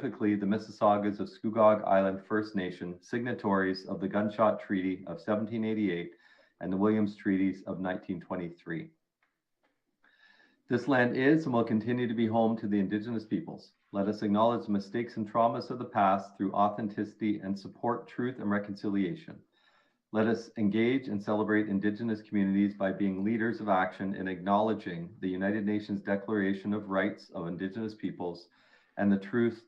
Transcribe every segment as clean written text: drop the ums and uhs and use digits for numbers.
specifically the Mississaugas of Scugog Island First Nation, signatories of the Gunshot Treaty of 1788 and the Williams Treaties of 1923. This land is and will continue to be home to the Indigenous peoples. Let us acknowledge the mistakes and traumas of the past through authenticity and support truth and reconciliation. Let us engage and celebrate Indigenous communities by being leaders of action in acknowledging the United Nations Declaration of Rights of Indigenous Peoples and the Truth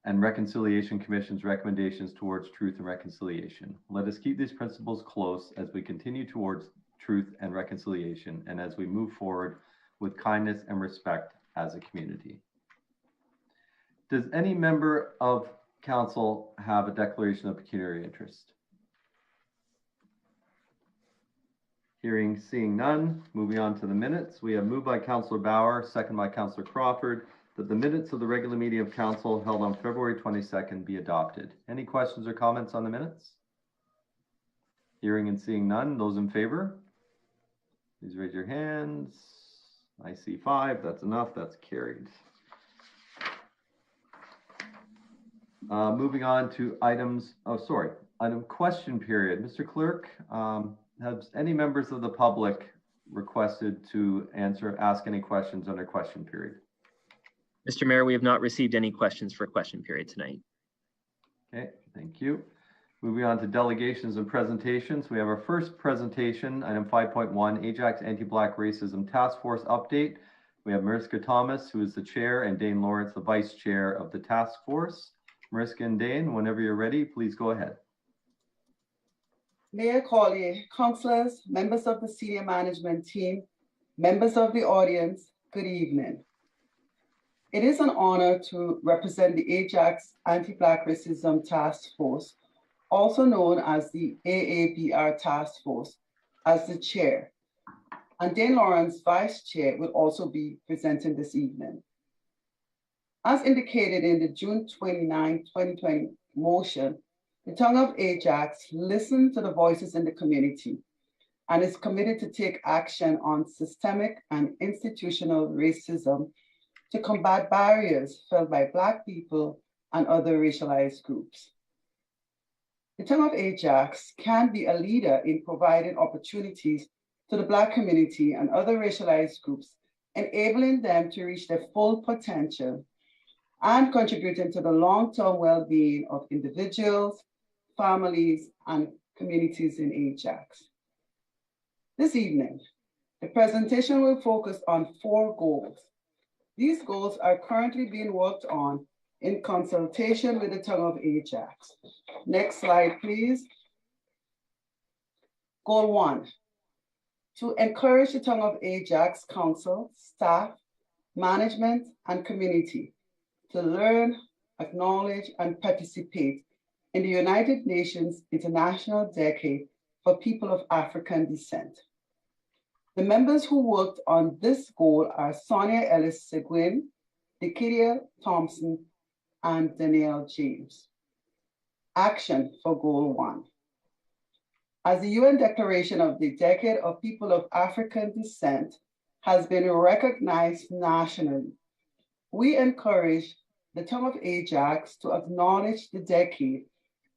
and Reconciliation Commission's recommendations towards truth and reconciliation. Let us keep these principles close as we continue towards truth and reconciliation and as we move forward with kindness and respect as a community. Does any member of council have a declaration of pecuniary interest? Seeing none, moving on to the minutes. We have moved by Councillor Bauer, second by Councillor Crawford, that the minutes of the regular meeting of council held on February 22nd be adopted. Any questions or comments on the minutes? Hearing and seeing none, those in favor, please raise your hands. I see 5, that's enough, that's carried. Moving on to item question period. Mr. Clerk, have any members of the public requested to ask any questions under question period? Mr. Mayor, we have not received any questions for question period tonight. Okay, thank you. Moving on to delegations and presentations. We have our first presentation, item 5.1, Ajax Anti-Black Racism Task Force update. We have Mariska Thomas, who is the chair, and Dane Lawrence, the vice chair of the task force. Mariska and Dane, whenever you're ready, please go ahead. Mayor Collier, councillors, members of the senior management team, members of the audience, good evening. It is an honor to represent the Ajax Anti-Black Racism Task Force, also known as the AABR Task Force, as the chair. And Dane Lawrence, vice chair, will also be presenting this evening. As indicated in the June 29, 2020 motion, the Tongue of Ajax listens to the voices in the community and is committed to take action on systemic and institutional racism to combat barriers felt by Black people and other racialized groups. The Tongue of Ajax can be a leader in providing opportunities to the Black community and other racialized groups, enabling them to reach their full potential and contributing to the long-term well-being of individuals, families, and communities in Ajax. This evening, the presentation will focus on 4 goals. These goals are currently being worked on in consultation with the Tongue of Ajax. Next slide, please. Goal 1, to encourage the Tongue of Ajax council, staff, management, and community to learn, acknowledge, and participate in the United Nations International Decade for People of African Descent. The members who worked on this goal are Sonia Ellis-Seguin, Nikidia Thompson, and Danielle James. Action for Goal 1. As the UN Declaration of the Decade of People of African Descent has been recognized nationally, we encourage the Tongue of Ajax to acknowledge the decade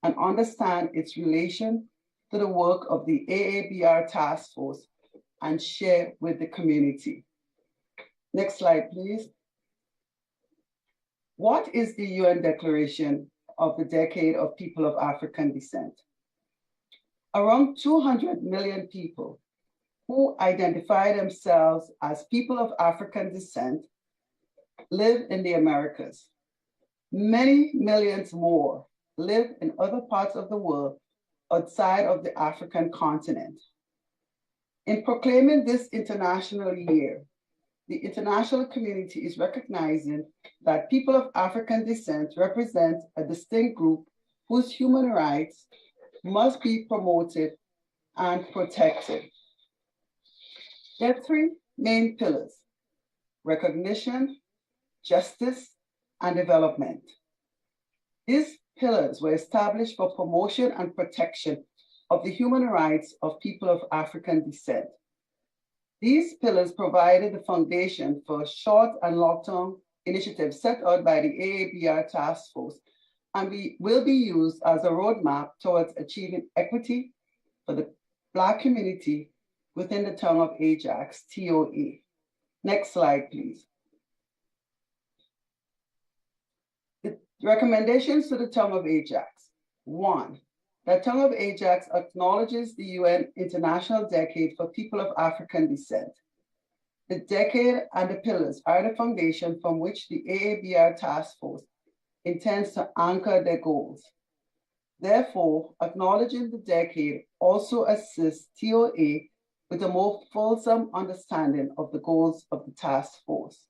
and understand its relation to the work of the AABR Task Force and share with the community. Next slide, please. What is the UN Declaration of the Decade of People of African Descent? Around 200 million people who identify themselves as people of African descent live in the Americas. Many millions more live in other parts of the world outside of the African continent. In proclaiming this international year, the international community is recognizing that people of African descent represent a distinct group whose human rights must be promoted and protected. There are 3 main pillars: recognition, justice, and development. These pillars were established for promotion and protection of the human rights of people of African descent. These pillars provided the foundation for short and long-term initiatives set out by the AABR task force and will be used as a roadmap towards achieving equity for the Black community within the town of Ajax, TOA. Next slide, please. The recommendations to the town of Ajax. 1, the town of Ajax acknowledges the UN International Decade for People of African Descent. The decade and the pillars are the foundation from which the AABR task force intends to anchor their goals. Therefore, acknowledging the decade also assists TOA with a more fulsome understanding of the goals of the task force.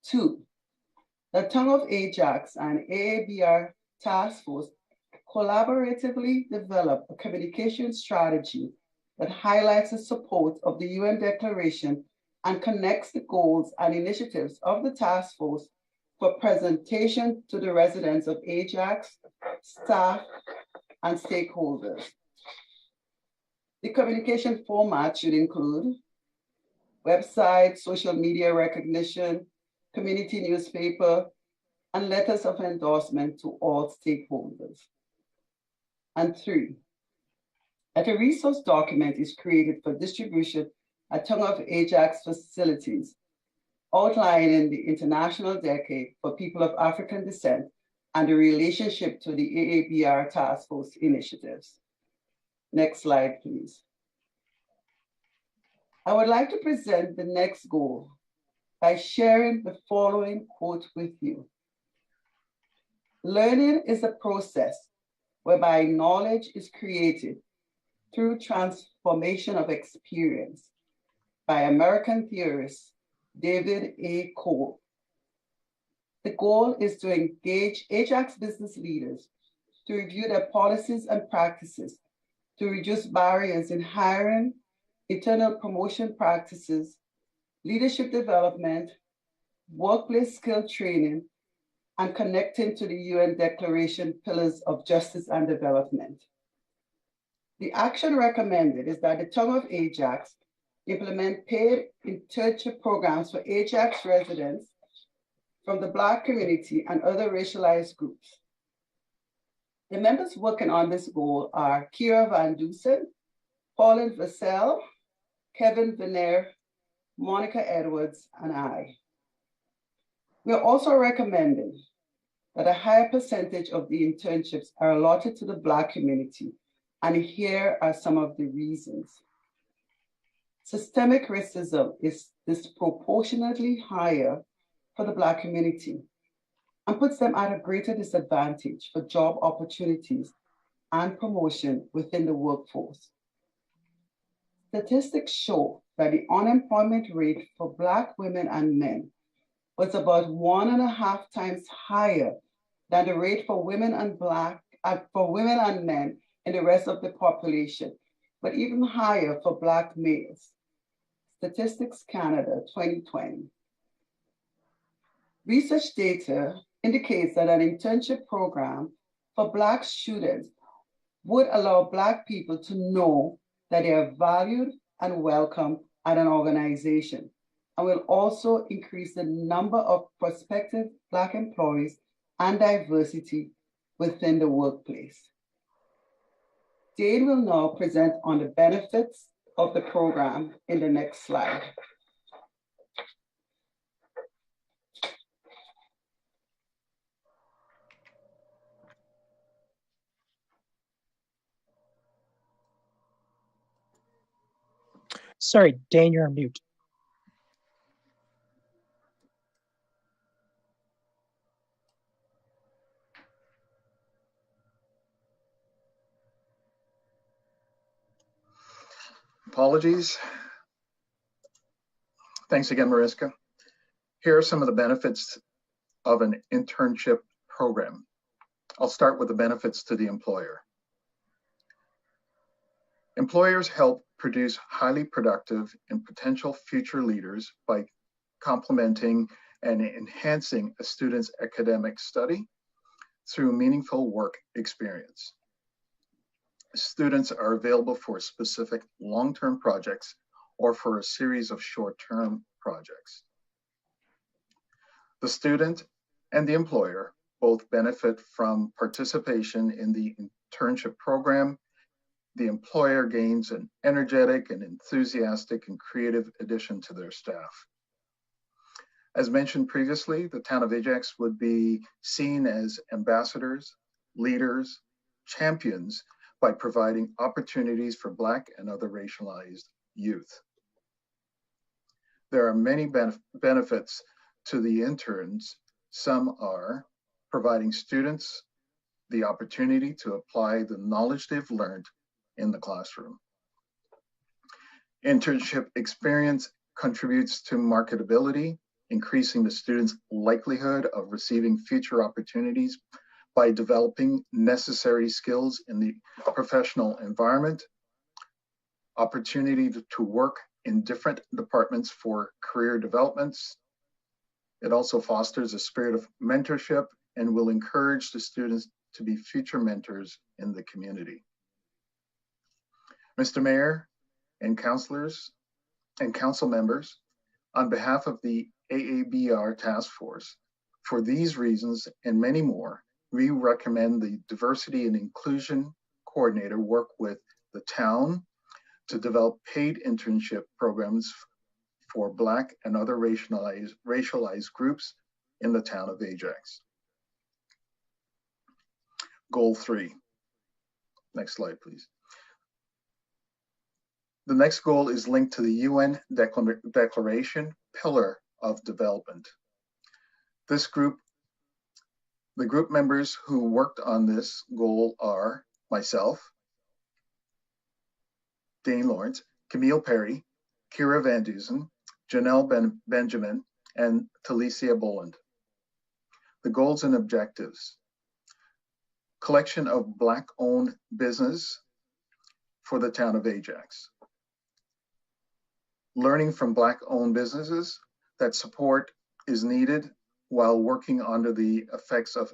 2, the town of Ajax and AABR task force collaboratively develop a communication strategy that highlights the support of the UN Declaration and connects the goals and initiatives of the task force for presentation to the residents of Ajax, staff, and stakeholders. The communication format should include website, social media recognition, community newspaper, and letters of endorsement to all stakeholders. And 3, that a resource document is created for distribution at Town of Ajax facilities, outlining the International Decade for People of African Descent and the relationship to the AABR Task Force initiatives. Next slide, please. I would like to present the next goal by sharing the following quote with you. Learning is a process whereby knowledge is created through transformation of experience, by American theorist David A. Cole. The goal is to engage Ajax business leaders to review their policies and practices to reduce barriers in hiring, internal promotion practices, leadership development, workplace skill training, and connecting to the UN Declaration pillars of justice and development. The action recommended is that the town of Ajax implement paid internship programs for Ajax residents from the Black community and other racialized groups. The members working on this goal are Kira Van Dusen, Pauline Vassell, Kevin Veneer, Monica Edwards, and I. We are also recommending that a higher percentage of the internships are allotted to the Black community, and here are some of the reasons. Systemic racism is disproportionately higher for the Black community and puts them at a greater disadvantage for job opportunities and promotion within the workforce. Statistics show that the unemployment rate for Black women and men was about 1.5 times higher than the rate for women and men in the rest of the population, but even higher for Black males. Statistics Canada 2020. Research data indicates that an internship program for Black students would allow Black people to know that they are valued and welcome at an organization, and will also increase the number of prospective Black employees and diversity within the workplace. Dane will now present on the benefits of the program in the next slide. Sorry, Dane, you're on mute. Apologies. Thanks again, Mariska. Here are some of the benefits of an internship program. I'll start with the benefits to the employer. Employers help produce highly productive and potential future leaders by complementing and enhancing a student's academic study through meaningful work experience. Students are available for specific long-term projects or for a series of short-term projects. The student and the employer both benefit from participation in the internship program. The employer gains an energetic and enthusiastic and creative addition to their staff. As mentioned previously, the town of Ajax would be seen as ambassadors, leaders, champions by providing opportunities for Black and other racialized youth. There are many benefits to the interns. Some are providing students the opportunity to apply the knowledge they've learned in the classroom. Internship experience contributes to marketability, increasing the student's likelihood of receiving future opportunities by developing necessary skills in the professional environment, opportunity to work in different departments for career developments. It also fosters a spirit of mentorship and will encourage the students to be future mentors in the community. Mr. Mayor and councilors and council members, on behalf of the AABR task force, for these reasons and many more, we recommend the Diversity and Inclusion Coordinator work with the town to develop paid internship programs for Black and other racialized groups in the town of Ajax. Goal 3. Next slide, please. The next goal is linked to the UN Declaration, Pillar of Development. This group, the group members who worked on this goal are myself, Dane Lawrence, Camille Perry, Kira Van Dusen, Janelle Benjamin, and Talicia Boland. The goals and objectives: collection of Black-owned business for the town of Ajax. Learning from Black-owned businesses that support is needed while working under the effects of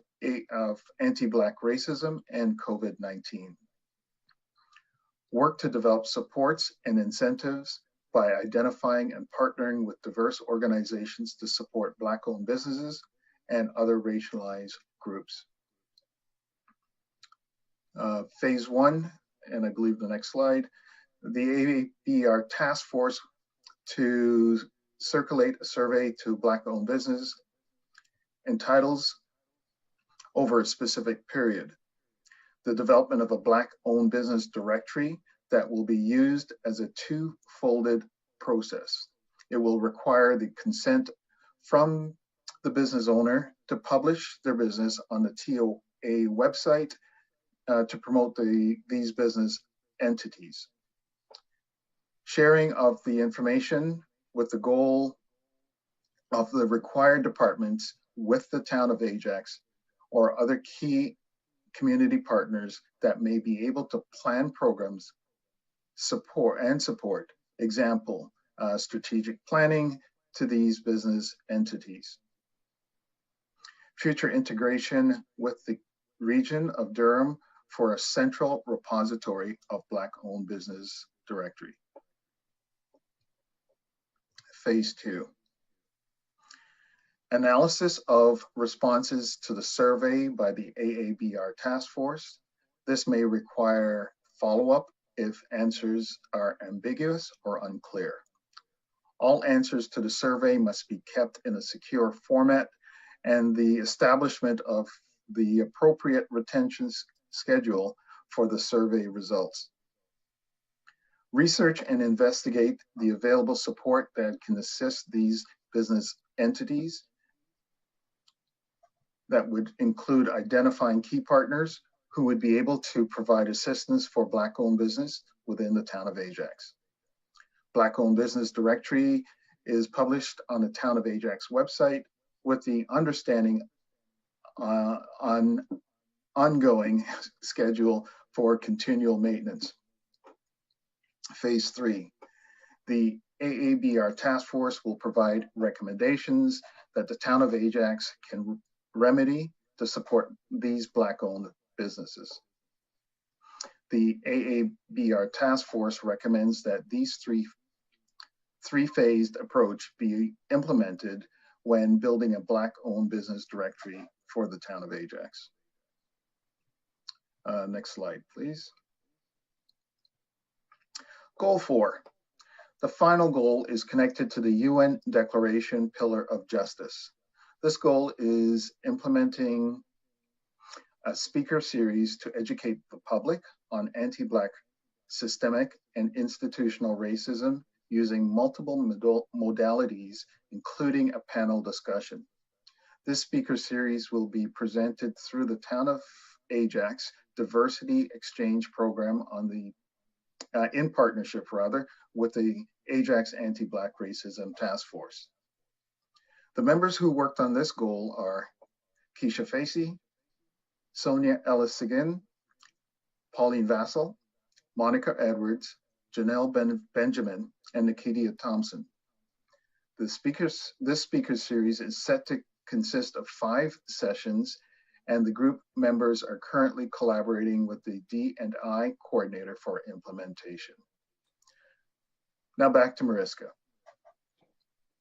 anti-Black racism and COVID-19. Work to develop supports and incentives by identifying and partnering with diverse organizations to support Black-owned businesses and other racialized groups. Phase 1, and I believe the next slide, the AABR task force to circulate a survey to Black-owned business entitles over a specific period. The development of a Black-owned business directory that will be used as a two-folded process. It will require the consent from the business owner to publish their business on the TOA website to promote these business entities. Sharing of the information with the goal of the required departments with the town of Ajax or other key community partners that may be able to plan programs, support. Example, strategic planning to these business entities. Future integration with the region of Durham for a central repository of Black-owned business directory. Phase 2. Analysis of responses to the survey by the AABR task force. This may require follow-up if answers are ambiguous or unclear. All answers to the survey must be kept in a secure format, and the establishment of the appropriate retention schedule for the survey results. Research and investigate the available support that can assist these business entities. That would include identifying key partners who would be able to provide assistance for Black-owned business within the town of Ajax. Black-owned business directory is published on the town of Ajax website with the understanding on ongoing schedule for continual maintenance. Phase 3, the AABR task force will provide recommendations that the town of Ajax can remedy to support these Black-owned businesses. The AABR task force recommends that these three-phased approach be implemented when building a Black-owned business directory for the town of Ajax. Next slide, please. Goal 4. The final goal is connected to the UN Declaration Pillar of Justice. This goal is implementing a speaker series to educate the public on anti-Black systemic and institutional racism using multiple modalities, including a panel discussion. This speaker series will be presented through the Town of Ajax Diversity Exchange Program on the in partnership with the Ajax Anti-Black Racism Task Force. The members who worked on this goal are Keisha Facey, Sonia Ellis-Seguin, Pauline Vassell, Monica Edwards, Janelle Benjamin, and Nikitia Thompson. This speaker series is set to consist of 5 sessions, and the group members are currently collaborating with the D&I coordinator for implementation. Now back to Mariska.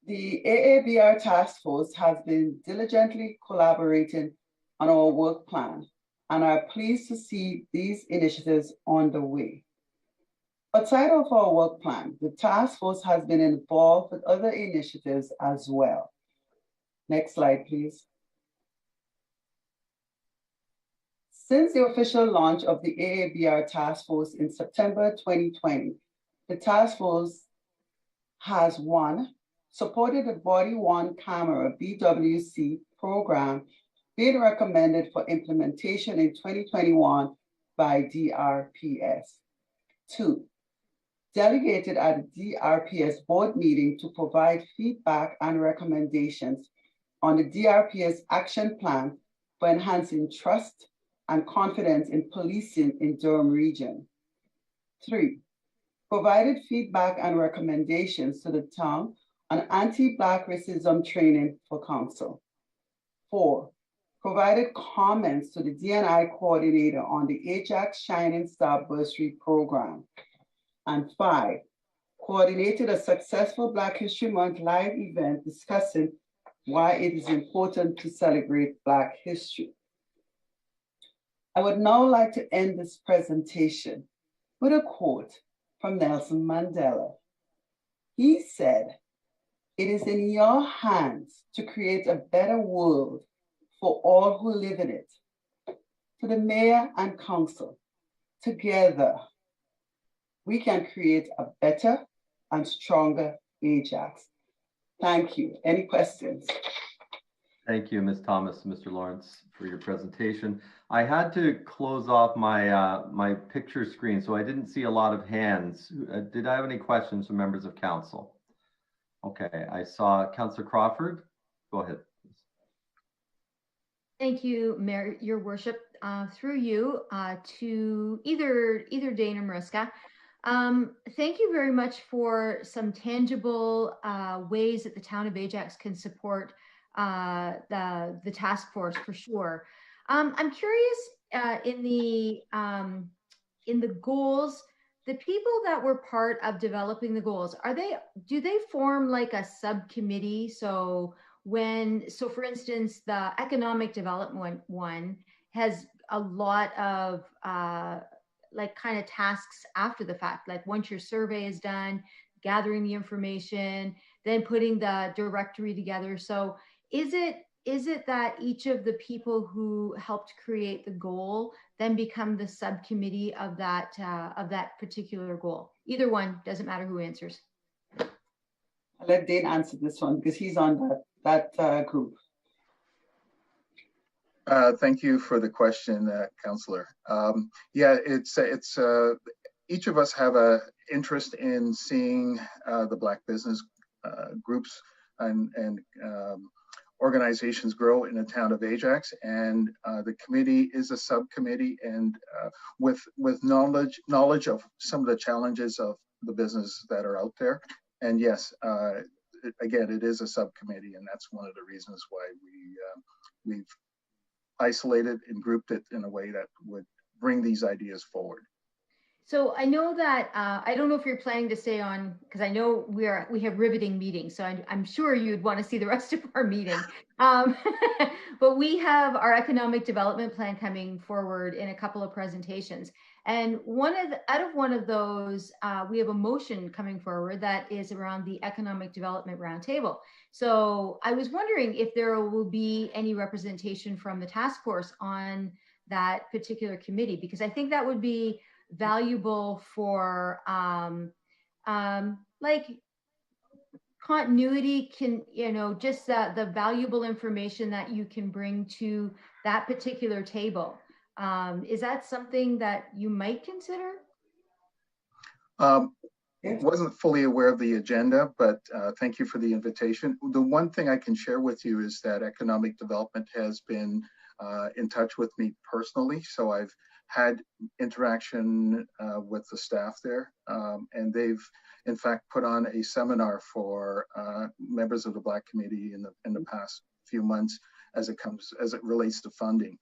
The AABR task force has been diligently collaborating on our work plan and are pleased to see these initiatives on the way. Outside of our work plan, the task force has been involved with other initiatives as well. Next slide, please. Since the official launch of the AABR task force in September 2020, the task force has 1, supported the body-worn camera BWC program being recommended for implementation in 2021 by DRPS. 2, delegated at the DRPS board meeting to provide feedback and recommendations on the DRPS action plan for enhancing trust and confidence in policing in Durham region. 3, provided feedback and recommendations to the town on anti-Black racism training for council. 4, provided comments to the D&I coordinator on the Ajax Shining Star Bursary program. And 5, coordinated a successful Black History Month live event discussing why it is important to celebrate Black history. I would now like to end this presentation with a quote from Nelson Mandela. He said, "It is in your hands to create a better world for all who live in it." To the mayor and council, together, we can create a better and stronger Ajax. Thank you. Any questions? Thank you, Ms. Thomas and Mr. Lawrence, for your presentation. I had to close off my my picture screen, so I didn't see a lot of hands. Did I have any questions from members of council? Okay, I saw Councillor Crawford. Go ahead, please. Thank you, Mayor, Your Worship. Through you to either Dane or Mariska. Thank you very much for some tangible ways that the town of Ajax can support the task force, for sure. I'm curious in the goals, the people that were part of developing the goals, do they form like a subcommittee? So for instance, the economic development one has a lot of like kind of tasks after the fact, like once your survey is done, gathering the information, then putting the directory together. So is it that each of the people who helped create the goal then become the subcommittee of that particular goal? Either one, doesn't matter who answers. I'll let Dane answer this one because he's on that group. Thank you for the question, Councillor. Yeah, it's each of us have a interest in seeing the Black business groups and organizations grow in the town of Ajax, and the committee is a subcommittee, and with knowledge of some of the challenges of the business that are out there. And yes, again, it is a subcommittee, and that's one of the reasons why we've isolated and grouped it in a way that would bring these ideas forward. So I know that I don't know if you're planning to stay on, because I know we have riveting meetings, so I'm sure you'd want to see the rest of our meeting. But we have our economic development plan coming forward in a couple of presentations, and out of one of those, we have a motion coming forward that is around the economic development roundtable. So I was wondering if there will be any representation from the task force on that particular committee, because I think that would be valuable for like continuity, can, you know, just the valuable information that you can bring to that particular table. Is that something that you might consider? Wasn't fully aware of the agenda, but thank you for the invitation. The one thing I can share with you is that economic development has been in touch with me personally. So I've had interaction with the staff there, and they've in fact put on a seminar for members of the Black community in the past few months as it relates to funding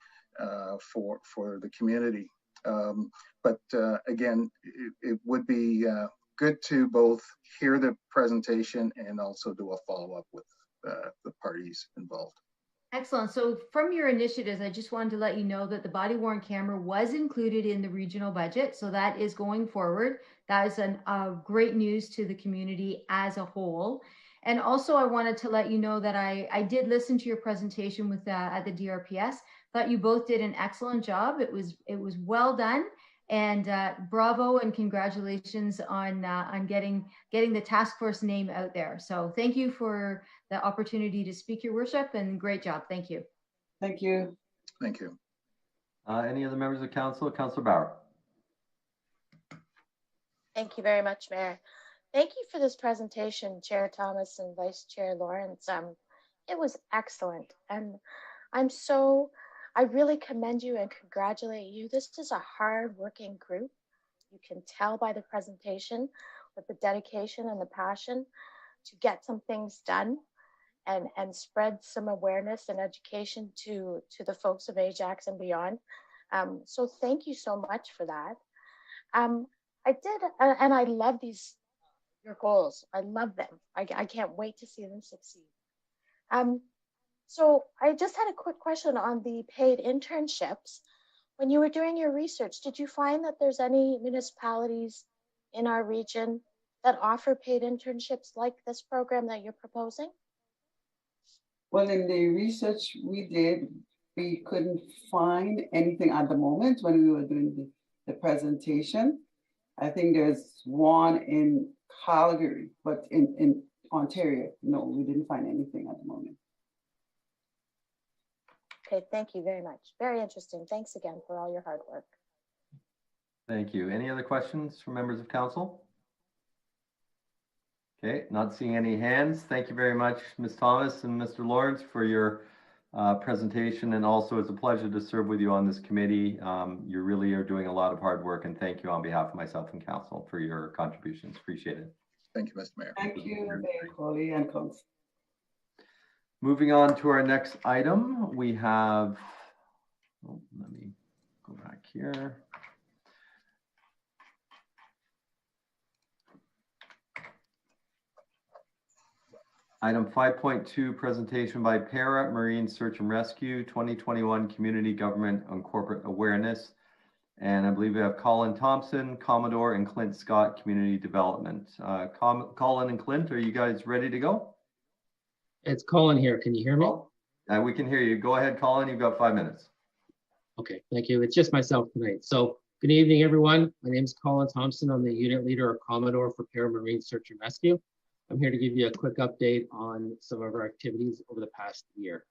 for the community. But again, it would be good to both hear the presentation and also do a follow-up with the parties involved. Excellent. So from your initiatives, I just wanted to let you know that the body worn camera was included in the regional budget. So that is going forward. That is great news to the community as a whole. And also I wanted to let you know that I did listen to your presentation with at the DRPS. Thought you both did an excellent job. It was well done. And bravo and congratulations on getting the task force name out there. So thank you for the opportunity to speak, Your Worship, and great job. Thank you. Thank you. Thank you. Any other members of council? Councillor Bauer. Thank you very much, Mayor. Thank you for this presentation, Chair Thomas and Vice Chair Lawrence. It was excellent. And I really commend you and congratulate you. This is a hard-working group. You can tell by the presentation with the dedication and the passion to get some things done and spread some awareness and education to the folks of Ajax and beyond. So thank you so much for that. I did, and I love your goals. I love them. I can't wait to see them succeed. So I just had a quick question on the paid internships. When you were doing your research, did you find that there's any municipalities in our region that offer paid internships like this program that you're proposing? Well, in the research we did, we couldn't find anything at the moment when we were doing the presentation. I think there's one in Calgary, but in Ontario, no, we didn't find anything at the moment. Okay, thank you very much. Very interesting. Thanks again for all your hard work. Thank you. Any other questions from members of council? Okay, not seeing any hands. Thank you very much, Ms. Thomas and Mr. Lawrence, for your presentation, and also it's a pleasure to serve with you on this committee. You really are doing a lot of hard work, and thank you on behalf of myself and council for your contributions. Appreciate it. Thank you, Mr. Mayor. Thank you, Mayor Coley and Council. Moving on to our next item, we have, let me go back here. Item 5.2, presentation by Para Marine Search and Rescue, 2021 Community Government on Corporate Awareness. And I believe we have Colin Thompson, Commodore, and Clint Scott, Community Development. Colin and Clint, are you guys ready to go? It's Colin here. Can you hear me? We can hear you. Go ahead, Colin. You've got 5 minutes. Okay, thank you. It's just myself tonight. So good evening, everyone. My name is Colin Thompson. I'm the unit leader of Commodore for Para Marine Search and Rescue. I'm here to give you a quick update on some of our activities over the past year.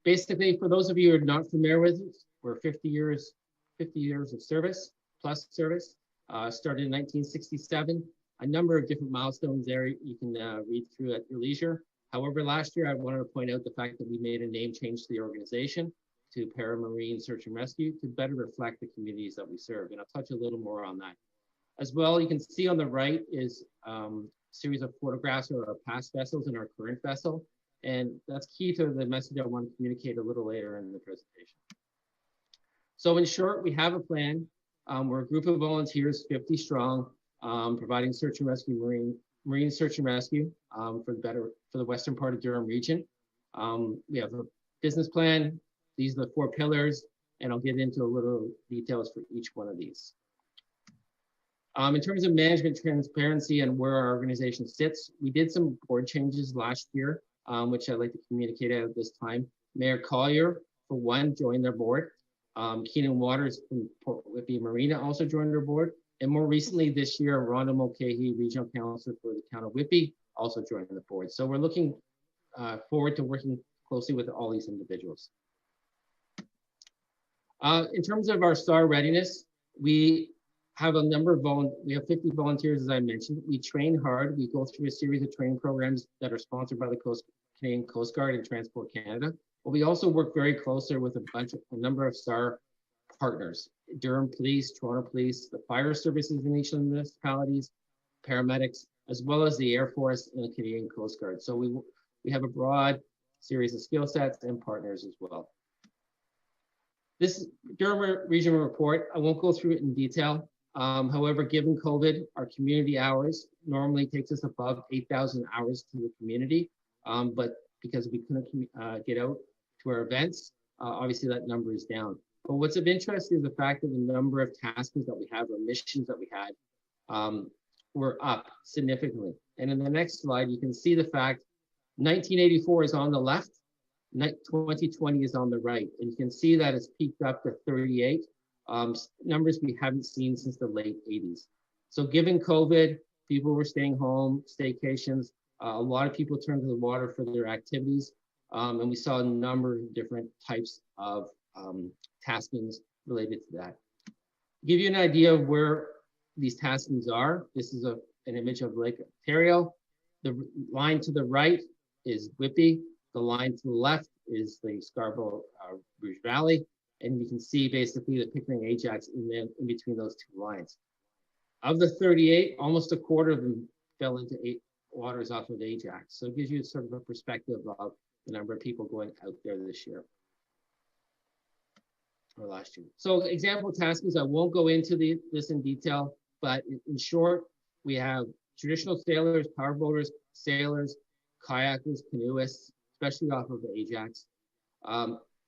Basically, for those of you who are not familiar with it, we're 50 years of service, plus service, started in 1967. A number of different milestones there you can read through at your leisure. However, last year I wanted to point out the fact that we made a name change to the organization to Para Marine Search and Rescue to better reflect the communities that we serve. And I'll touch a little more on that. As well, you can see on the right is a series of photographs of our past vessels and our current vessel. And that's key to the message I want to communicate a little later in the presentation. So in short, we have a plan. We're a group of volunteers, 50 strong, providing search and rescue, marine search and rescue for the western part of Durham region. We have a business plan. These are the 4 pillars, and I'll get into a little details for each one of these. In terms of management transparency and where our organization sits, we did some board changes last year, which I'd like to communicate at this time. Mayor Collier, for one, joined their board. Keenan Waters from Port Whitby Marina also joined our board. And more recently this year, Rhonda Mulcahy, Regional Councillor for the Town of Whitby, also joined the board. So we're looking forward to working closely with all these individuals. In terms of our STAR readiness, we have a number of we have 50 volunteers, as I mentioned. We train hard. We go through a series of training programs that are sponsored by the Canadian Coast Guard and Transport Canada. But we also work very closely with a number of STAR partners: Durham Police, Toronto Police, the fire services in each of the municipalities, paramedics, as well as the Air Force and the Canadian Coast Guard. So we have a broad series of skill sets and partners as well. This Durham Regional Report, I won't go through it in detail. However, given COVID, our community hours normally takes us above 8,000 hours to the community, but because we couldn't get out to our events, obviously that number is down. But what's of interest is the fact that the number of tasks that we have, or missions that we had, were up significantly. And in the next slide, you can see the fact 1984 is on the left, 2020 is on the right. And you can see that it's peaked up to 38, numbers we haven't seen since the late 80s. So given COVID, people were staying home, staycations, a lot of people turned to the water for their activities. And we saw a number of different types of taskings related to that. To give you an idea of where these taskings are, this is an image of Lake Ontario. The line to the right is Whitby. The line to the left is the Scarborough Rouge Valley. And you can see basically the Pickering Ajax in between those 2 lines. Of the 38, almost a quarter of them fell into waters off of Ajax. So it gives you sort of a perspective of the number of people going out there this year or last year. So example taskings, I won't go into this in detail, but in short, we have traditional sailors, powerboaters, sailors, kayakers, canoeists, especially off of the Ajax.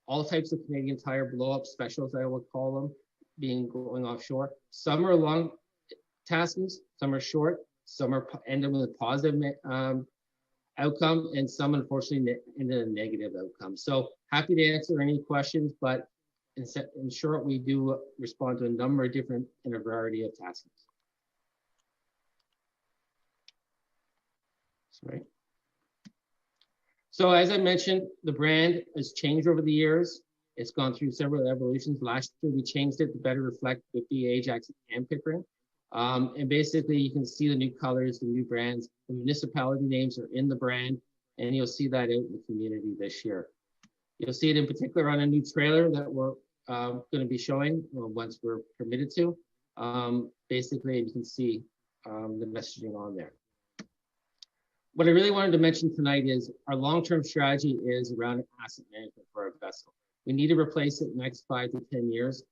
All types of Canadian Tire blow-up specials, I would call them, going offshore. Some are long taskings, some are short, some are ended with a positive outcome, and some unfortunately ended in a negative outcome. So happy to answer any questions, but in short, we do respond to a number of different and a variety of taskings. Sorry. So as I mentioned, the brand has changed over the years. It's gone through several evolutions. Last year, we changed it to better reflect Whitby, Ajax, and Pickering. And basically, you can see the new colors, the new brands, the municipality names are in the brand, and you'll see that out in the community this year. You'll see it in particular on a new trailer that we're going to be showing once we're permitted to. Basically, you can see the messaging on there. What I really wanted to mention tonight is our long-term strategy is around asset management for our vessel. We need to replace it in the next 5 to 10 years.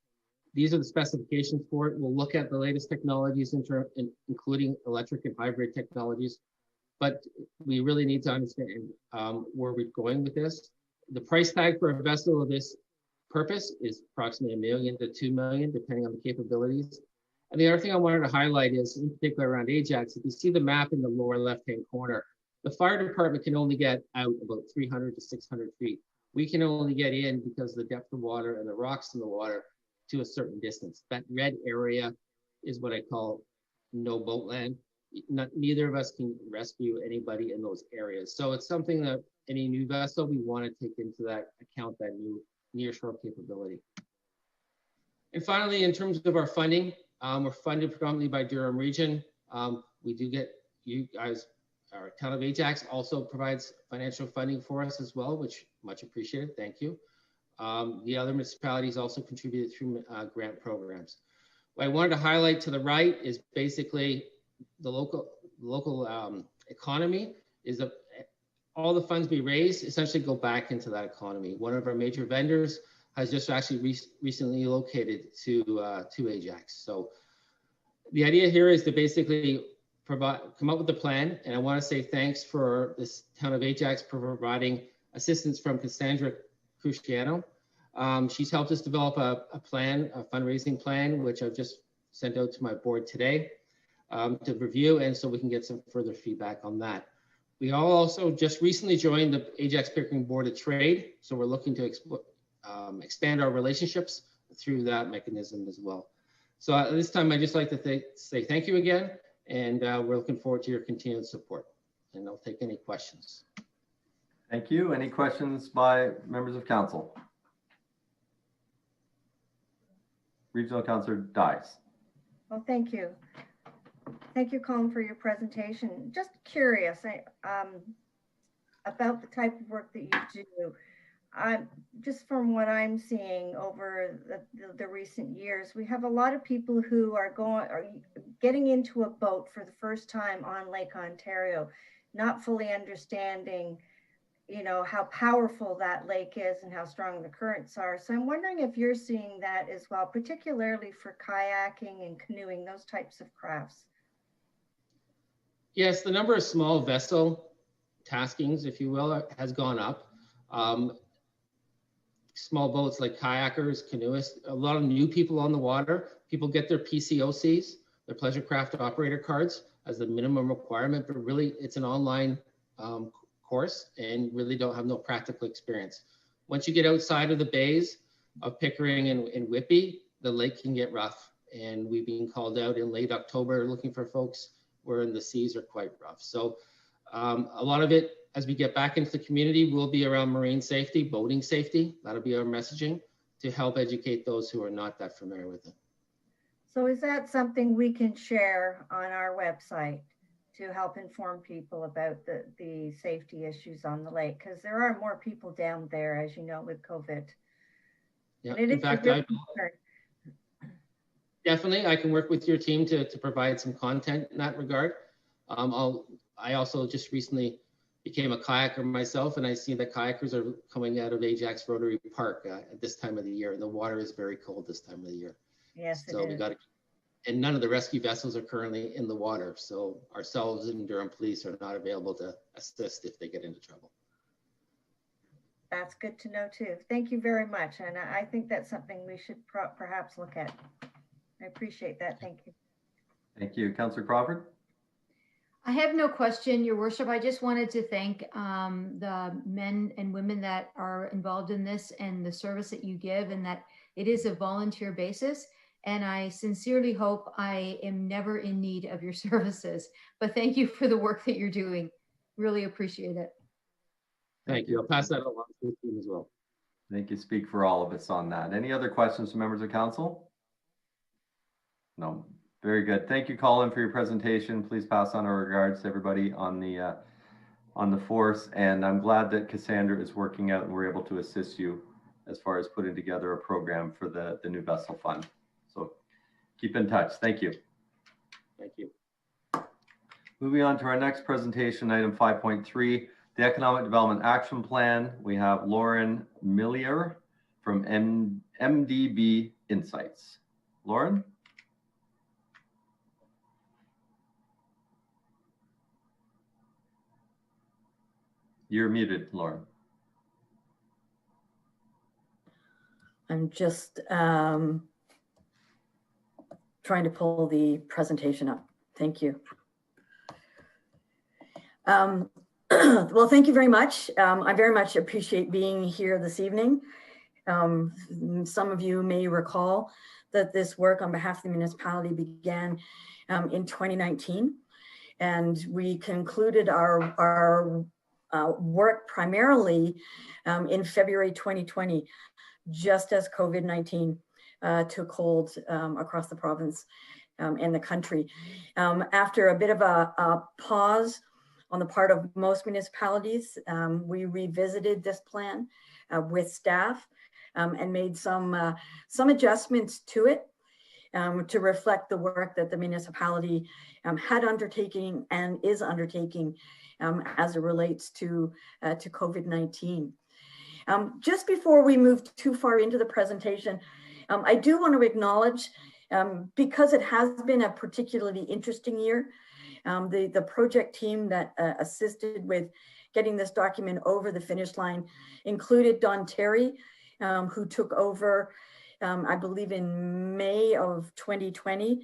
These are the specifications for it. We'll look at the latest technologies, including electric and hybrid technologies, but we really need to understand where we're going with this. The price tag for a vessel of this purpose is approximately $1 million to $2 million, depending on the capabilities. And the other thing I wanted to highlight is, in particular around Ajax, if you see the map in the lower left-hand corner, the fire department can only get out about 300 to 600 feet. We can only get in because of the depth of water and the rocks in the water to a certain distance. That red area is what I call no boat land. Neither of us can rescue anybody in those areas. So it's something that any new vessel, we want to take into that account, that new nearshore capability. And finally, in terms of our funding, we're funded predominantly by Durham Region. We do get, you guys, our Town of Ajax also provides financial funding for us as well, which much appreciated, thank you. The other municipalities also contributed through grant programs. What I wanted to highlight to the right is basically the local economy is all the funds we raise essentially go back into that economy. One of our major vendors has just actually recently located to Ajax. So the idea here is to basically come up with a plan. And I want to say thanks for this town of Ajax for providing assistance from Cassandra Cruciano. She's helped us develop a plan, a fundraising plan, which I've just sent out to my board today to review, and so we can get some further feedback on that. We all also just recently joined the Ajax Pickering Board of Trade, so we're looking to expand our relationships through that mechanism as well. So at this time, I'd just like to say thank you again, and we're looking forward to your continued support. And I'll take any questions. Thank you. Any questions by members of council? Regional Councillor Dice. Well, thank you. Thank you, Colin, for your presentation. Just curious about the type of work that you do. Just from what I'm seeing over the recent years, we have a lot of people who are getting into a boat for the first time on Lake Ontario, not fully understanding, you know, how powerful that lake is and how strong the currents are. So I'm wondering if you're seeing that as well, particularly for kayaking and canoeing, those types of crafts. Yes, the number of small vessel taskings, if you will, has gone up. Small boats like kayakers, canoeists, a lot of new people on the water. People get their PCOCs, their pleasure craft operator cards, as the minimum requirement, but really it's an online course and really don't have no practical experience. Once you get outside of the bays of Pickering and Whitby, the lake can get rough, and we've been called out in late October looking for folks where the seas are quite rough. So a lot of it, as we get back into the community, will be around marine safety, boating safety. That'll be our messaging to help educate those who are not that familiar with it. So is that something we can share on our website to help inform people about the safety issues on the lake? Because there are more people down there, as you know, with COVID. Yeah, in fact, definitely, I can work with your team to provide some content in that regard. I also just recently became a kayaker myself, and I see that kayakers are coming out of Ajax Rotary Park at this time of the year, and the water is very cold this time of the year. Yes, so we got to, and none of the rescue vessels are currently in the water, so ourselves and Durham Police are not available to assist if they get into trouble. That's good to know too. Thank you very much, and I think that's something we should perhaps look at. I appreciate that. Thank you. Thank you. Councillor Crawford? I have no question, Your Worship. I just wanted to thank the men and women that are involved in this and the service that you give, and that it is a volunteer basis. And I sincerely hope I am never in need of your services. But thank you for the work that you're doing. Really appreciate it. Thank you. I'll pass that along to the team as well. I think you speak for all of us on that. Any other questions from members of council? No. Very good. Thank you, Colin, for your presentation. Please pass on our regards to everybody on the force. And I'm glad that Cassandra is working out and we're able to assist you as far as putting together a program for the new vessel fund. So keep in touch. Thank you. Thank you. Moving on to our next presentation, item 5.3, the Economic Development Action Plan. We have Lauren Millier from MDB Insights. Lauren? You're muted, Lauren. I'm just trying to pull the presentation up. Thank you. Well, thank you very much. I very much appreciate being here this evening. Some of you may recall that this work on behalf of the municipality began in 2019, and we concluded our work primarily in February 2020, just as COVID-19 took hold across the province and the country. After a bit of a pause on the part of most municipalities, we revisited this plan with staff and made some adjustments to it to reflect the work that the municipality had undertaken and is undertaking as it relates to COVID-19. Just before we move too far into the presentation, I do want to acknowledge, because it has been a particularly interesting year, the project team that assisted with getting this document over the finish line included Don Terry, who took over, I believe, in May of 2020,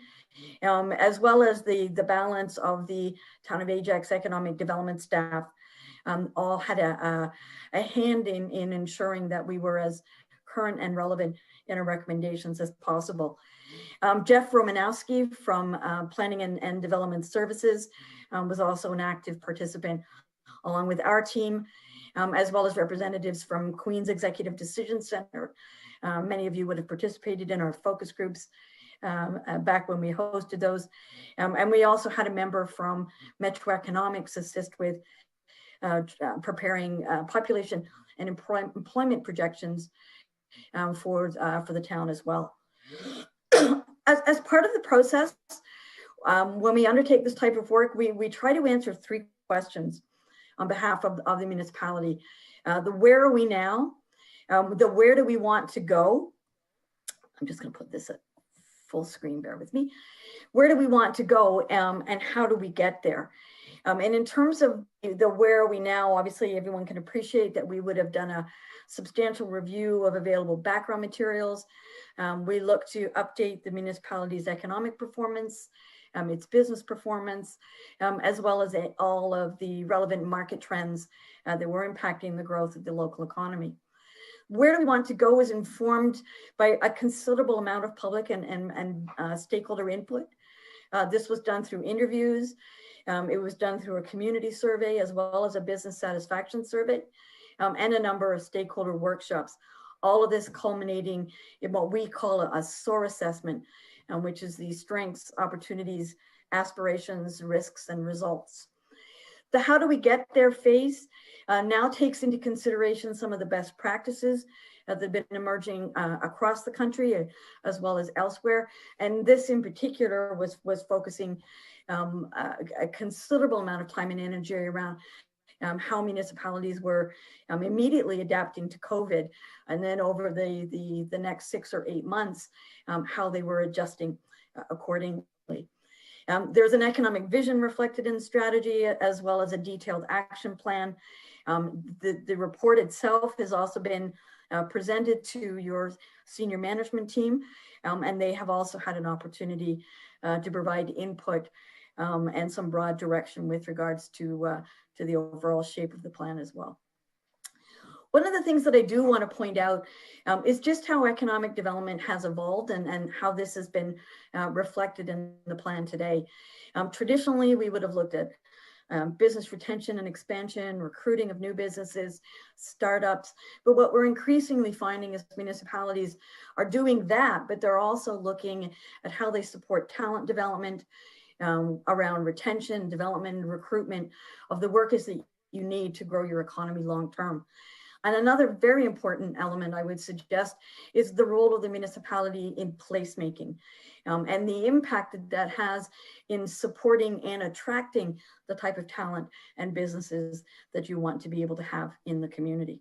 as well as the balance of the Town of Ajax economic development staff. All had a hand in ensuring that we were as current and relevant in our recommendations as possible. Jeff Romanowski from Planning and Development Services was also an active participant, along with our team, as well as representatives from Queen's Executive Decision Center. Many of you would have participated in our focus groups back when we hosted those. And we also had a member from Metro Economics assist with preparing population and employment projections for the town as well. As part of the process, when we undertake this type of work, we try to answer 3 questions on behalf of the municipality. The where are we now? The where do we want to go? I'm just going to put this at full screen, bear with me. Where do we want to go, and how do we get there? And in terms of the where are we now, obviously everyone can appreciate that we would have done a substantial review of available background materials. We look to update the municipality's economic performance, its business performance, as well as all of the relevant market trends that were impacting the growth of the local economy. Where do we want to go is informed by a considerable amount of public and stakeholder input. This was done through interviews. It was done through a community survey, as well as a business satisfaction survey, and a number of stakeholder workshops. All of this culminating in what we call a SOAR assessment, which is the strengths, opportunities, aspirations, risks, and results. The how do we get there phase now takes into consideration some of the best practices that have been emerging across the country, as well as elsewhere. And this in particular was focusing a considerable amount of time and energy around how municipalities were immediately adapting to COVID, and then over the next 6 or 8 months, how they were adjusting accordingly. There's an economic vision reflected in the strategy, as well as a detailed action plan. The report itself has also been presented to your senior management team, and they have also had an opportunity to provide input and some broad direction with regards to the overall shape of the plan as well. One of the things that I do want to point out is just how economic development has evolved and how this has been reflected in the plan today. Traditionally, we would have looked at business retention and expansion, recruiting of new businesses, startups. But what we're increasingly finding is municipalities are doing that, but they're also looking at how they support talent development around retention, development, and recruitment of the workers that you need to grow your economy long term. And another very important element I would suggest is the role of the municipality in placemaking and the impact that has in supporting and attracting the type of talent and businesses that you want to be able to have in the community.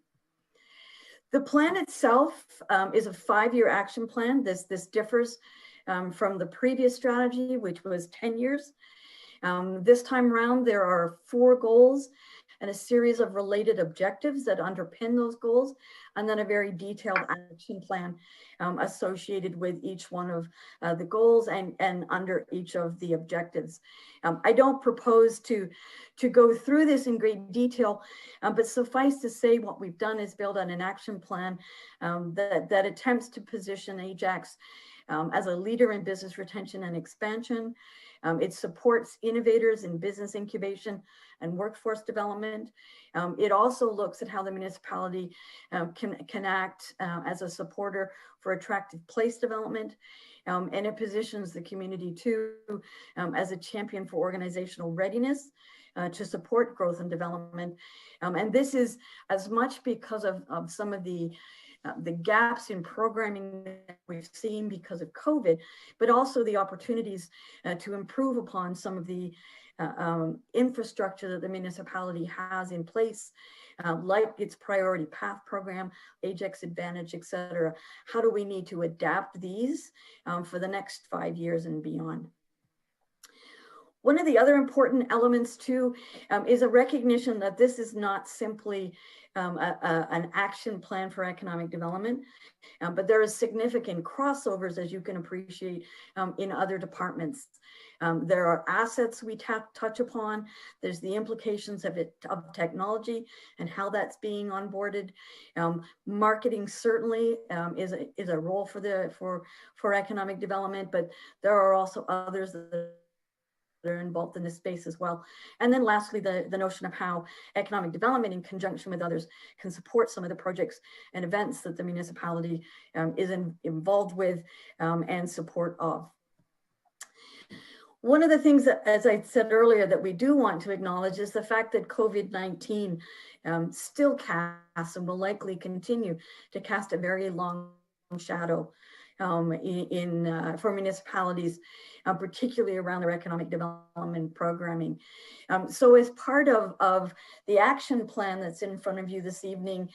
The plan itself is a 5-year action plan. This differs from the previous strategy, which was 10 years. This time around, there are 4 goals and a series of related objectives that underpin those goals, and then a very detailed action plan associated with each one of the goals and under each of the objectives. I don't propose to go through this in great detail, but suffice to say what we've done is build on an action plan that attempts to position Ajax as a leader in business retention and expansion. It supports innovators in business incubation and workforce development. It also looks at how the municipality can act as a supporter for attractive place development. And it positions the community too as a champion for organizational readiness to support growth and development. And this is as much because of some of the gaps in programming that we've seen because of COVID, but also the opportunities to improve upon some of the infrastructure that the municipality has in place like its priority path program, Ajax Advantage, et cetera. How do we need to adapt these for the next 5 years and beyond? One of the other important elements too is a recognition that this is not simply an action plan for economic development, but there is significant crossovers, as you can appreciate, in other departments. There are assets we touch upon. There's the implications of technology and how that's being onboarded. Marketing certainly is a role for economic development, but there are also others that are involved in this space as well. And then lastly, the notion of how economic development in conjunction with others can support some of the projects and events that the municipality is involved with and support of. One of the things that, as I said earlier, that we do want to acknowledge is the fact that COVID-19 still casts and will likely continue to cast a very long shadow for municipalities, particularly around their economic development programming. So as part of the action plan that's in front of you this evening,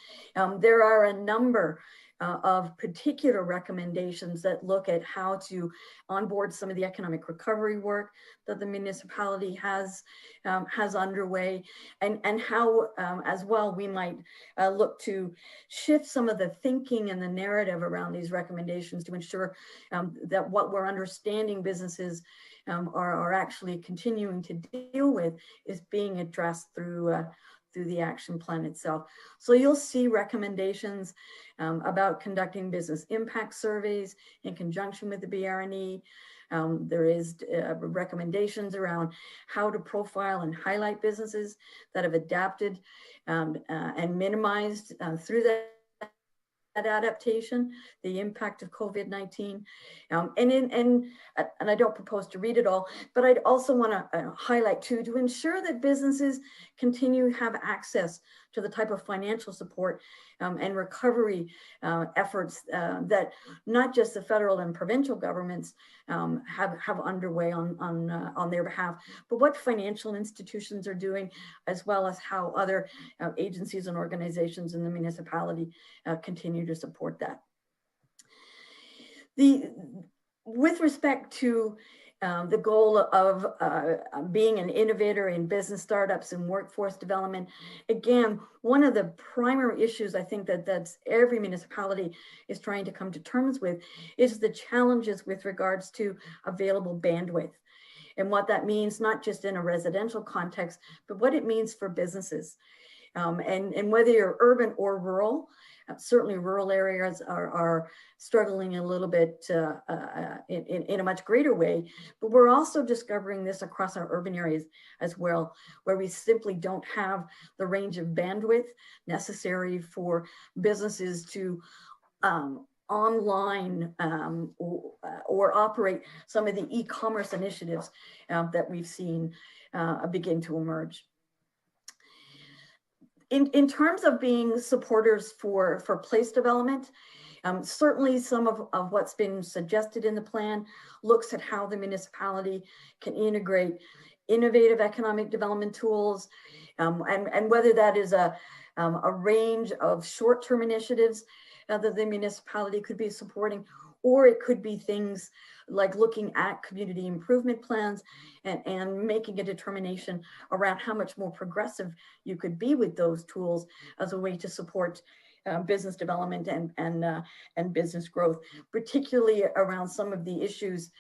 there are a number of particular recommendations that look at how to onboard some of the economic recovery work that the municipality has underway, and how as well we might look to shift some of the thinking and the narrative around these recommendations to ensure that what we're understanding businesses are actually continuing to deal with is being addressed through the action plan itself. So you'll see recommendations about conducting business impact surveys in conjunction with the BRNE. There is recommendations around how to profile and highlight businesses that have adapted and minimized through that adaptation, the impact of COVID-19. And I don't propose to read it all, but I'd also want to highlight too, to ensure that businesses continue to have access to the type of financial support and recovery efforts that not just the federal and provincial governments have underway on their behalf, but what financial institutions are doing, as well as how other agencies and organizations in the municipality continue to support that. With respect to the goal of being an innovator in business startups and workforce development, again, one of the primary issues I think that's every municipality is trying to come to terms with is the challenges with regards to available bandwidth, and what that means, not just in a residential context, but what it means for businesses. And whether you're urban or rural, certainly rural areas are struggling a little bit in a much greater way, but we're also discovering this across our urban areas as well, where we simply don't have the range of bandwidth necessary for businesses to online or operate some of the e-commerce initiatives that we've seen begin to emerge. In terms of being supporters for place development, certainly some of what's been suggested in the plan looks at how the municipality can integrate innovative economic development tools, and whether that is a range of short-term initiatives that the municipality could be supporting, or it could be things like looking at community improvement plans and making a determination around how much more progressive you could be with those tools as a way to support business development and business growth, particularly around some of the issues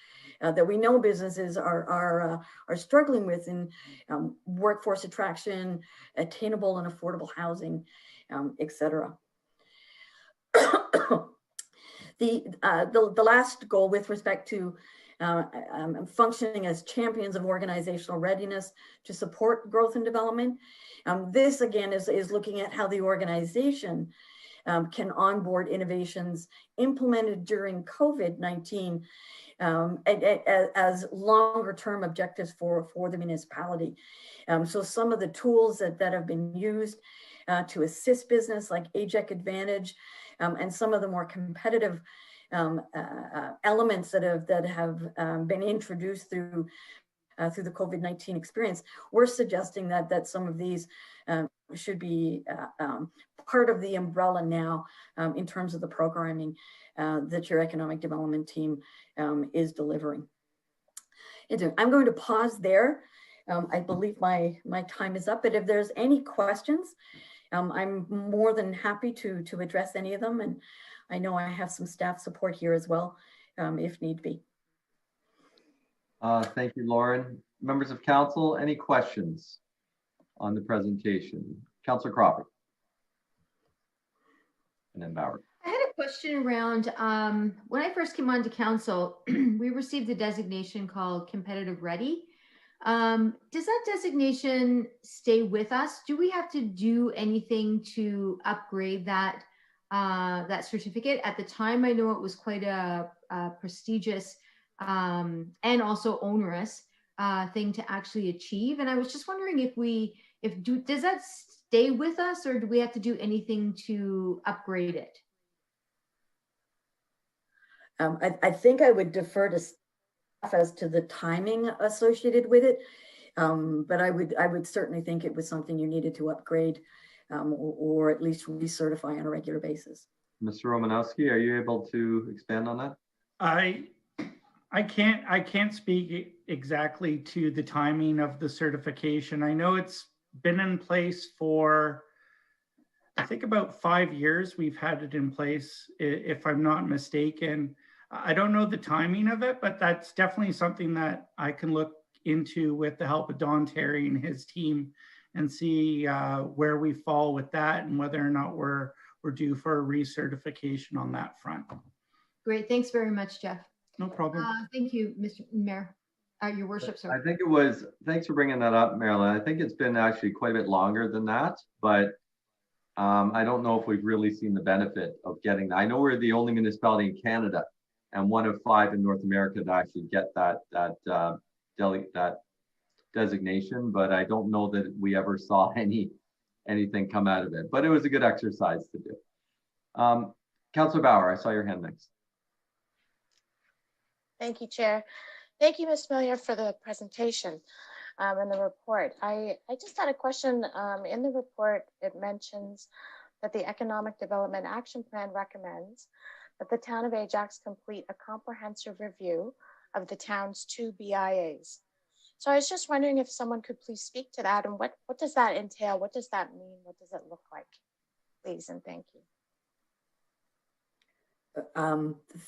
that we know businesses are struggling with in workforce attraction, attainable and affordable housing, et cetera. The last goal with respect to functioning as champions of organizational readiness to support growth and development. This again is looking at how the organization can onboard innovations implemented during COVID-19 as longer term objectives for the municipality. So some of the tools that have been used to assist business, like Ajax Advantage, and some of the more competitive elements that have been introduced through the COVID-19 experience, we're suggesting that some of these part of the umbrella now in terms of the programming that your economic development team is delivering. I'm going to pause there. I believe my time is up, but if there's any questions, I'm more than happy to address any of them. And I know I have some staff support here as well, if need be. Thank you, Lauren. Members of council, any questions on the presentation? Councillor Crawford. And then Bauer. I had a question around when I first came onto council, we received a designation called Competitive Ready. Does that designation stay with us? Do we have to do anything to upgrade that that certificate? At the time, I know it was quite a prestigious and also onerous thing to actually achieve. And I was just wondering does that stay with us, or do we have to do anything to upgrade it? I think I would defer to staff as to the timing associated with it, but I would certainly think it was something you needed to upgrade or at least recertify on a regular basis. Mr. Romanowski, are you able to expand on that? I can't speak exactly to the timing of the certification. I know it's been in place for, I think, about 5 years. We've had it in place, if I'm not mistaken. I don't know the timing of it, but that's definitely something that I can look into with the help of Don Terry and his team and see where we fall with that and whether or not we're due for a recertification on that front. Great, thanks very much, Jeff. No problem. Thank you, Mr. Mayor. Your worship, sir. I think it was, thanks for bringing that up, Marilyn. I think it's been actually quite a bit longer than that, but I don't know if we've really seen the benefit of getting that. I know we're the only municipality in Canada and one of 5 in North America to actually get that designation, but I don't know that we ever saw anything come out of it. But it was a good exercise to do. Councillor Bauer, I saw your hand next. Thank you, Chair. Thank you, Ms. Miller, for the presentation and the report. I just had a question. In the report, it mentions that the Economic Development Action Plan recommends that the town of Ajax complete a comprehensive review of the town's 2 BIAs. So I was just wondering if someone could please speak to that, and what does that entail? What does that mean? What does it look like? Please and thank you.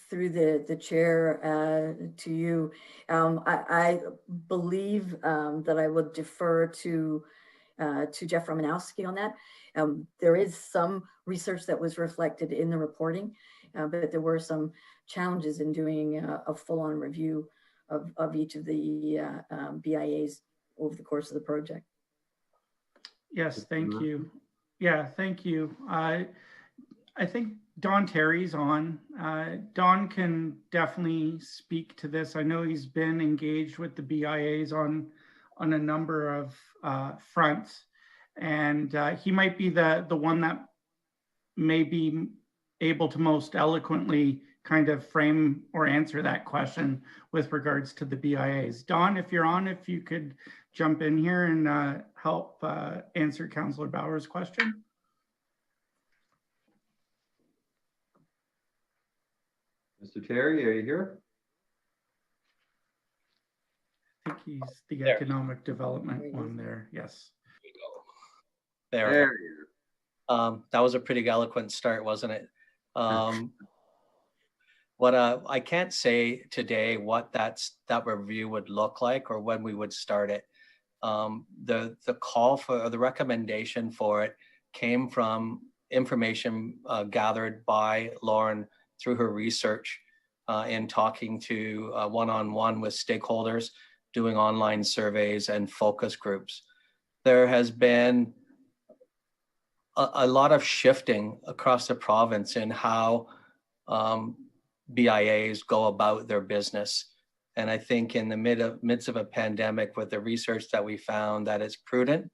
Through the chair to you, I believe that I would defer to Jeff Romanowski on that. There is some research that was reflected in the reporting, but there were some challenges in doing a full-on review of each of the BIAs over the course of the project. Yes, thank you. Yeah, thank you. I think Don Terry's on. Don can definitely speak to this. I know he's been engaged with the BIAs on a number of fronts, and he might be the one that may be able to most eloquently kind of frame or answer that question with regards to the BIAs. Don, if you're on, if you could jump in here and help answer Councillor Bauer's question. Mr. Terry, are you here? I think he's the economic development one there. Yes. There. That was a pretty eloquent start, wasn't it? What I can't say today what that review would look like or when we would start it. The call for, or the recommendation for it came from information gathered by Lauren through her research in talking to one-on-one with stakeholders, doing online surveys and focus groups. There has been a lot of shifting across the province in how BIAs go about their business. And I think in the midst of a pandemic, with the research that we found, that it's prudent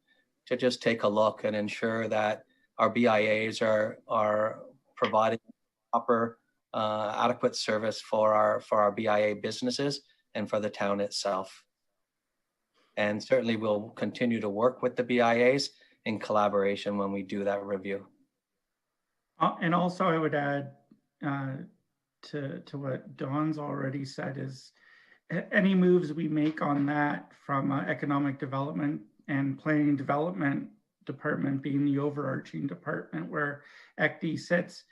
to just take a look and ensure that our BIAs are providing proper adequate service for our BIA businesses and for the town itself. And certainly we'll continue to work with the BIAs in collaboration when we do that review. And also I would add to what Dawn's already said is any moves we make on that from economic development and planning development department being the overarching department where ECD sits,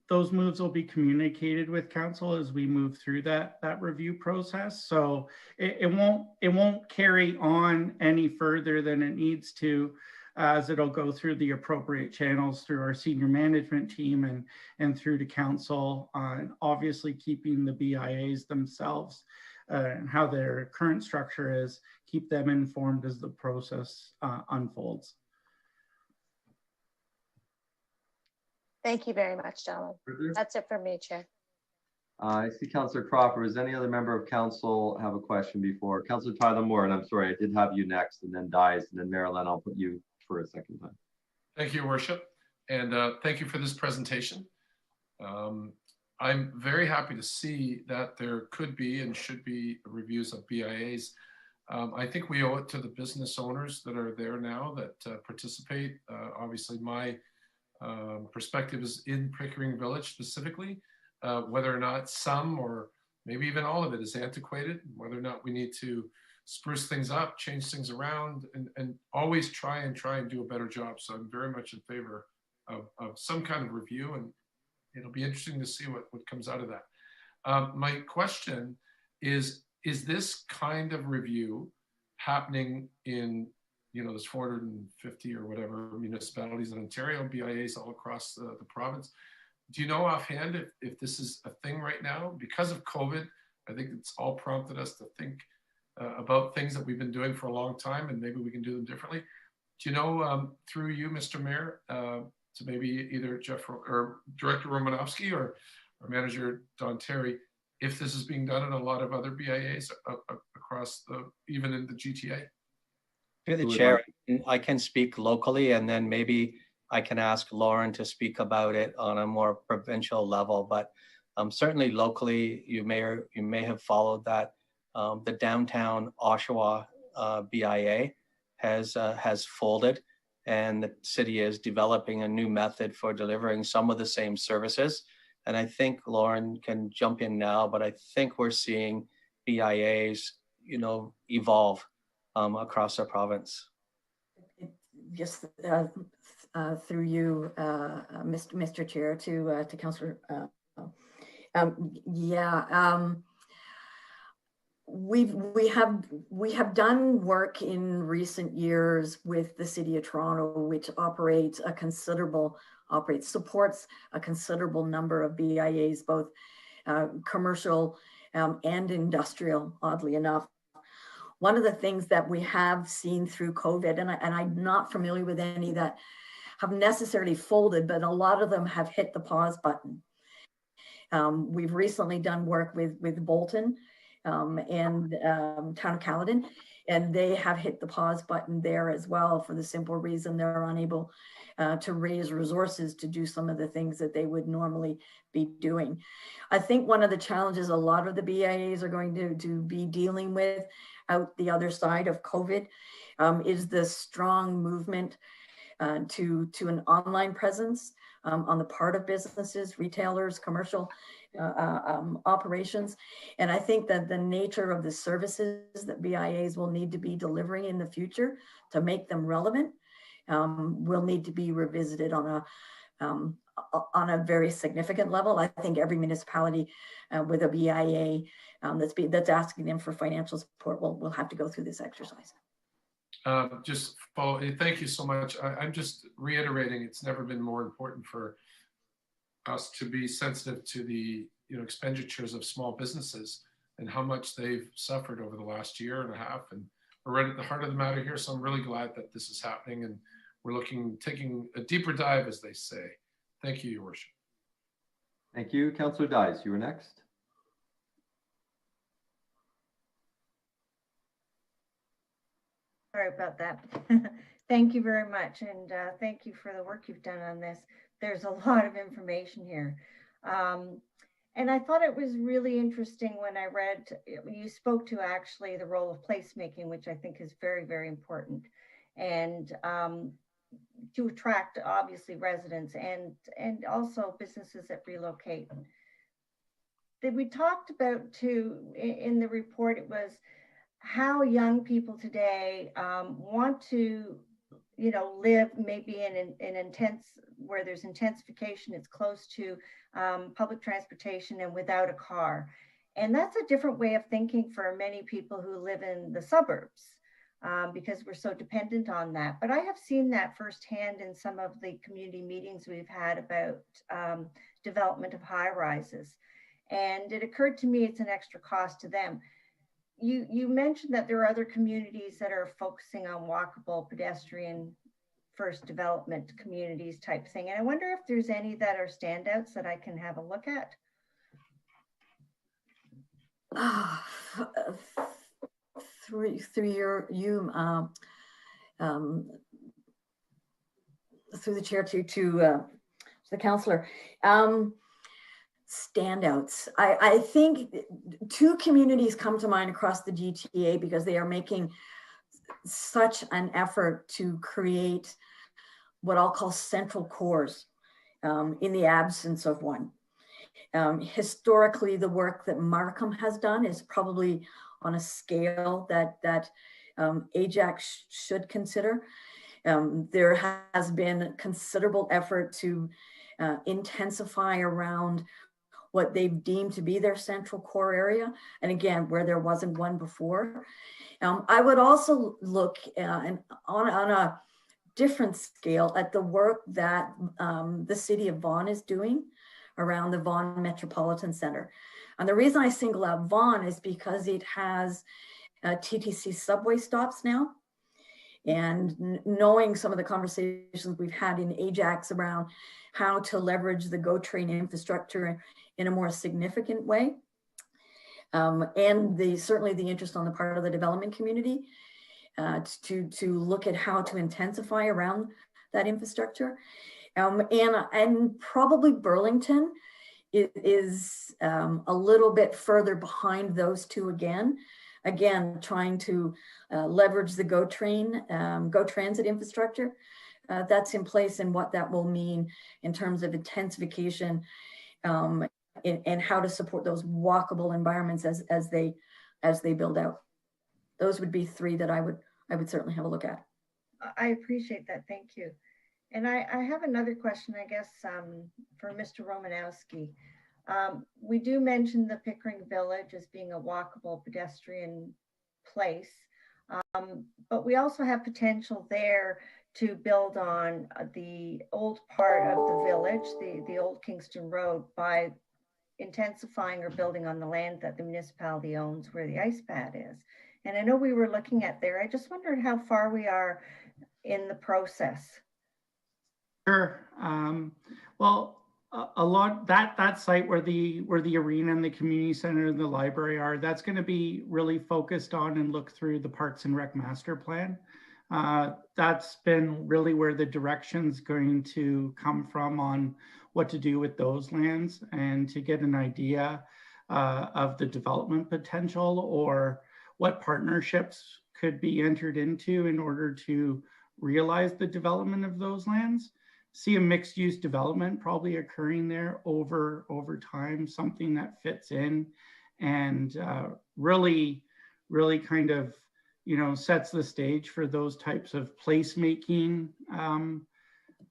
those moves will be communicated with council as we move through that review process. So it won't carry on any further than it needs to, as it'll go through the appropriate channels through our senior management team and through to council, and obviously keeping the BIAs themselves and how their current structure is, keep them informed as the process unfolds. Thank you very much, gentlemen. That's it for me, Chair. I see Councillor Crawford. Does any other member of council have a question before? Councillor Tyler Moore, and I'm sorry, I did have you next, and then Dies, and then Marilyn, I'll put you for a second time. Thank you, Worship, and thank you for this presentation. I'm very happy to see that there could be and should be reviews of BIAs. I think we owe it to the business owners that are there now that participate. Obviously, my perspective is in Pickering Village specifically, whether or not some or maybe even all of it is antiquated, whether or not we need to spruce things up, change things around, and always try and do a better job. So I'm very much in favor of some kind of review, and it'll be interesting to see what comes out of that. My question is this kind of review happening in, there's 450 or whatever municipalities in Ontario, BIAs all across the province. Do you know offhand if this is a thing right now? Because of COVID, I think it's all prompted us to think about things that we've been doing for a long time, and maybe we can do them differently. Do you know, through you, Mr. Mayor, to maybe either Jeff or Director Romanowski or Manager Don Terry, if this is being done in a lot of other BIAs across even in the GTA? Through the chair, I can speak locally, and then maybe I can ask Lauren to speak about it on a more provincial level. But certainly locally, you may have followed that the downtown Oshawa BIA has folded, and the city is developing a new method for delivering some of the same services. And I think Lauren can jump in now, but I think we're seeing BIAs, evolve across our province. Just through you, Mr. Chair, to Councillor. We have done work in recent years with the City of Toronto, which supports a considerable number of BIAs, both commercial and industrial, oddly enough. One of the things that we have seen through COVID, and I'm not familiar with any that have necessarily folded, but a lot of them have hit the pause button. We've recently done work with Bolton and Town of Caledon, and they have hit the pause button there as well, for the simple reason they're unable to raise resources to do some of the things that they would normally be doing. I think one of the challenges a lot of the BIAs are going to be dealing with out the other side of COVID is the strong movement to an online presence on the part of businesses, retailers, commercial operations. And I think that the nature of the services that BIAs will need to be delivering in the future to make them relevant will need to be revisited on a very significant level. I think every municipality with a BIA that's asking them for financial support will have to go through this exercise. Just follow. Thank you so much. I'm just reiterating, it's never been more important for us to be sensitive to the expenditures of small businesses and how much they've suffered over the last year and a half. And we're right at the heart of the matter here. So I'm really glad that this is happening, and we're taking a deeper dive, as they say. Thank you, Your Worship. Thank you. Councillor Dies, you were next. Sorry about that. Thank you very much. And thank you for the work you've done on this. There's a lot of information here. And I thought it was really interesting when I read, you spoke to actually the role of placemaking, which I think is very, very important. and to attract obviously residents and also businesses that relocate. That we talked about too in the report, it was how young people today want to, you know, live maybe in an intense, where there's intensification, it's close to public transportation and without a car. And that's a different way of thinking for many people who live in the suburbs because we're so dependent on that. But I have seen that firsthand in some of the community meetings we've had about development of high rises. And it occurred to me it's an extra cost to them. You mentioned that there are other communities that are focusing on walkable, pedestrian first development communities type thing. And I wonder if there's any that are standouts that I can have a look at. Through the chair to the councillor. Standouts. I think two communities come to mind across the GTA because they are making such an effort to create what I'll call central cores in the absence of one. Historically, the work that Markham has done is probably on a scale that Ajax should consider. There has been considerable effort to intensify around what they've deemed to be their central core area. And again, where there wasn't one before. I would also look on a different scale at the work that the city of Vaughan is doing around the Vaughan Metropolitan Center. And the reason I single out Vaughan is because it has TTC subway stops now. And knowing some of the conversations we've had in Ajax around how to leverage the GO train infrastructure in a more significant way. And certainly the interest on the part of the development community to look at how to intensify around that infrastructure. And probably Burlington is a little bit further behind those two again. Again, trying to leverage the GO transit infrastructure that's in place and what that will mean in terms of intensification and how to support those walkable environments as they build out. Those would be three that I would certainly have a look at. I appreciate that. Thank you. And I have another question, I guess, for Mr. Romanowski. We do mention the Pickering Village as being a walkable pedestrian place, but we also have potential there to build on the old part of the village, the old Kingston Road, by intensifying or building on the land that the municipality owns where the ice pad is. And I know we were looking at there. I just wondered how far we are in the process. Sure. Well, a lot that site where the arena and the community center and the library are, that's going to be really focused on and look through the Parks and Rec master plan. That's been really where the direction's going to come from on what to do with those lands and to get an idea of the development potential or what partnerships could be entered into in order to realize the development of those lands. See a mixed use development probably occurring there over time, something that fits in and really kind of, you know, sets the stage for those types of placemaking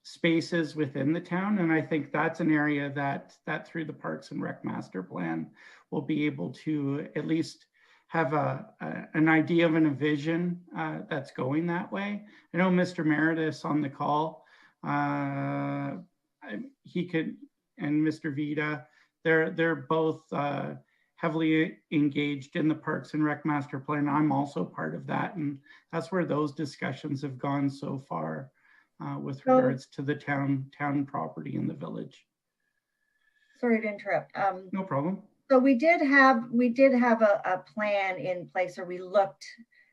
spaces within the town. And I think that's an area that through the Parks and Rec master plan, we'll be able to at least have an idea of and a vision that's going that way. I know Mr. Meredith on the call, he could, and Mr. Vida, they're both heavily engaged in the Parks and Rec master plan. I'm also part of that, and that's where those discussions have gone so far with regards to the town property in the village. Sorry to interrupt. No problem. So we did have a plan in place, or we looked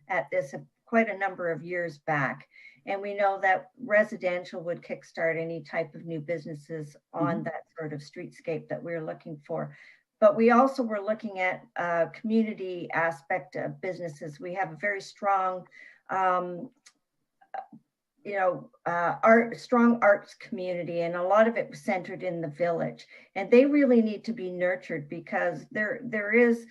at this quite a number of years back. And we know that residential would kickstart any type of new businesses on that sort of streetscape that we're looking for. But we also were looking at a community aspect of businesses. We have a very strong strong arts community, and a lot of it was centered in the village, and they really need to be nurtured because there is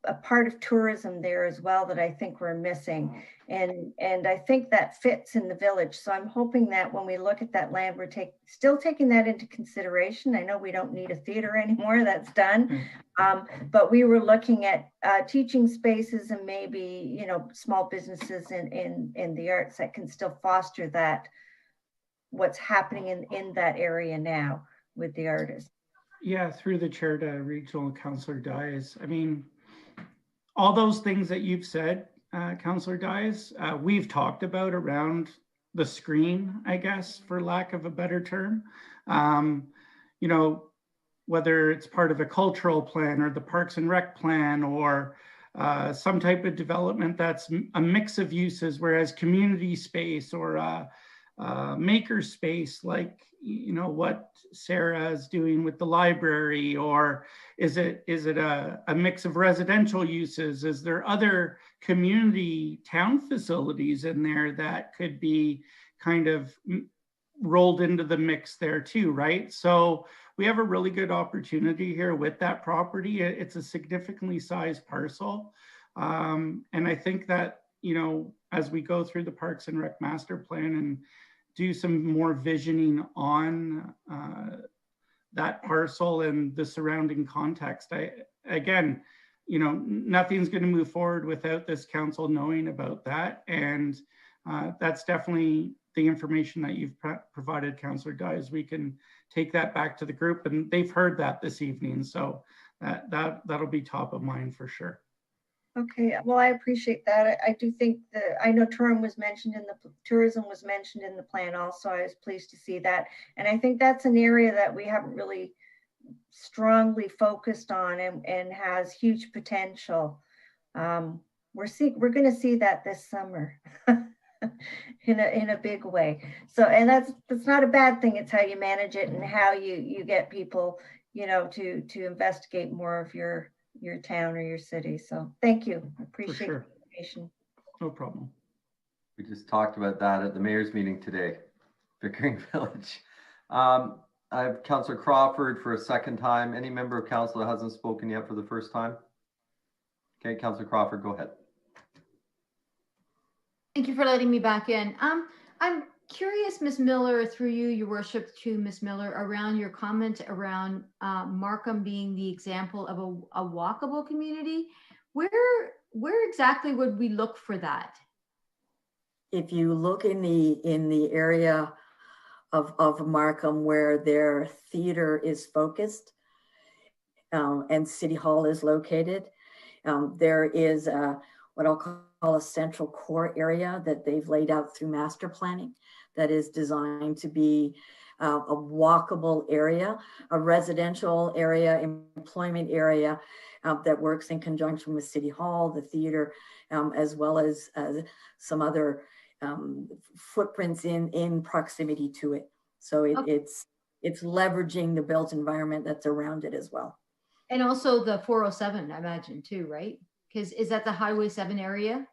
a part of tourism there as well that I think we're missing, and I think that fits in the village. So I'm hoping that when we look at that land, we're still taking that into consideration. I know we don't need a theater anymore, that's done, but we were looking at teaching spaces and maybe small businesses in the arts that can still foster that what's happening in that area now with the artists. Yeah, through the chair to Regional Councillor Dyes. I mean, all those things that you've said, Councillor Dyes, we've talked about around the screen, I guess, for lack of a better term. Whether it's part of a cultural plan or the Parks and Rec plan, or some type of development that's a mix of uses, whereas community space or maker space, like what Sarah is doing with the library, or is it a mix of residential uses? Is there other community town facilities in there that could be kind of rolled into the mix there too, right? So we have a really good opportunity here with that property. It's a significantly sized parcel, and I think that as we go through the Parks and Rec master plan and do some more visioning on that parcel and the surrounding context. Nothing's going to move forward without this council knowing about that. And that's definitely the information that you've provided, Councillor Dyes. We can take that back to the group, and they've heard that this evening. So that'll be top of mind for sure. Okay, well, I appreciate that. I do think I know tourism was mentioned in the plan also. I was pleased to see that. And I think that's an area that we haven't really strongly focused on and has huge potential. We're going to see that this summer in a big way. So, and that's not a bad thing. It's how you manage it and how you get people, to investigate more of your town or your city. So thank you. I appreciate the information. No problem. We just talked about that at the mayor's meeting today, Pickering Village. I have Councillor Crawford for a second time. Any member of council that hasn't spoken yet for the first time? Okay, Councillor Crawford, go ahead. Thank you for letting me back in. I'm curious, Ms. Miller, through you, your worship, to Ms. Miller, around your comment around Markham being the example of a walkable community. Where exactly would we look for that? If you look in the area of Markham where their theater is focused and City Hall is located, there is what I'll call a central core area that they've laid out through master planning that is designed to be a walkable area, a residential area, employment area that works in conjunction with City Hall, the theater, as well as some other footprints in proximity to it. So it's leveraging the built environment that's around it as well. And also the 407, I imagine too, right? Because is that the Highway 7 area?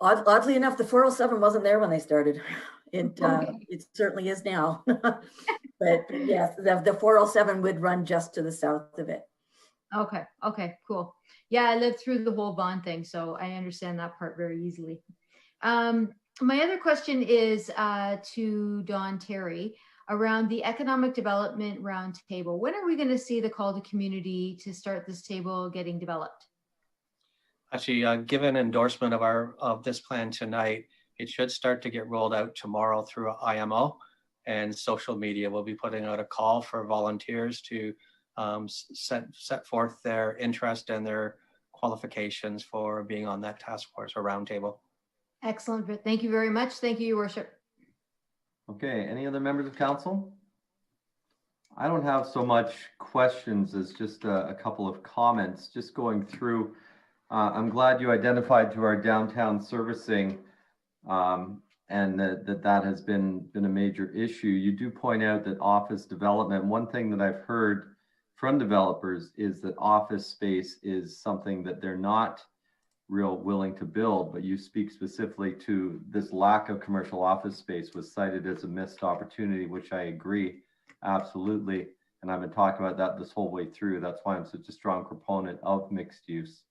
Oddly enough, the 407 wasn't there when they started. It certainly is now. But yes, the 407 would run just to the south of it. Okay, cool. Yeah, I lived through the whole bond thing, so I understand that part very easily. My other question is to Don Terry around the Economic Development Roundtable. When are we going to see the call to community to start this table getting developed? Actually, given endorsement of this plan tonight, it should start to get rolled out tomorrow through IMO, and social media will be putting out a call for volunteers to set forth their interest and their qualifications for being on that task force or roundtable. Excellent. Thank you very much. Thank you, Your Worship. Okay, any other members of council? I don't have so much questions as just a couple of comments. Just going through, I'm glad you identified to our downtown servicing and that has been a major issue. You do point out that office development, one thing that I've heard from developers is that office space is something that they're not real willing to build, but you speak specifically to this lack of commercial office space was cited as a missed opportunity, which I agree, absolutely. And I've been talking about that this whole way through. That's why I'm such a strong proponent of mixed use.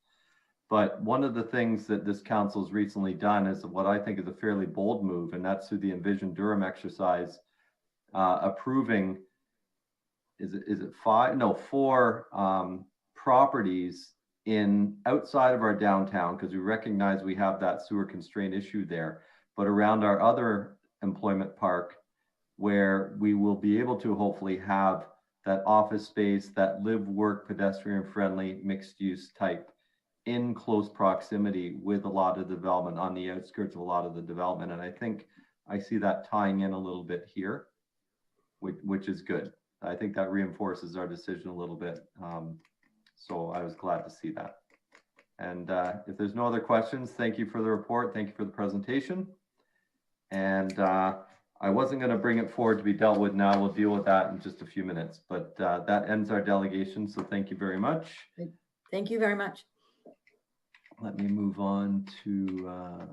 But one of the things that this council has recently done is what I think is a fairly bold move, and that's through the Envision Durham exercise, approving, is it five? No, four properties in outside of our downtown, because we recognize we have that sewer constraint issue there, but around our other employment park, where we will be able to hopefully have that office space, that live, work, pedestrian friendly, mixed use type in close proximity with a lot of development on the outskirts of a lot of the development. And I think I see that tying in a little bit here, which is good. I think that reinforces our decision a little bit. So I was glad to see that. And if there's no other questions, thank you for the report. Thank you for the presentation. And I wasn't going to bring it forward to be dealt with now. We'll deal with that in just a few minutes, but that ends our delegation. So thank you very much. Thank you very much. Let me move on to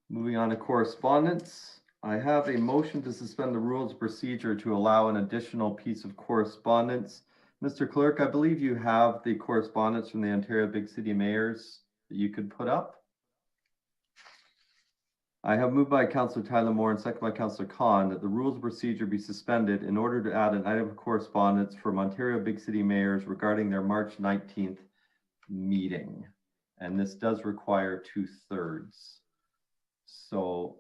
moving on to correspondence. I have a motion to suspend the rules of procedure to allow an additional piece of correspondence. Mr. Clerk, I believe you have the correspondence from the Ontario Big City Mayors that you could put up. I have moved by Councillor Tyler Moore and second by Councillor Khan that the rules of procedure be suspended in order to add an item of correspondence from Ontario Big City Mayors regarding their March 19th meeting. And this does require 2/3. So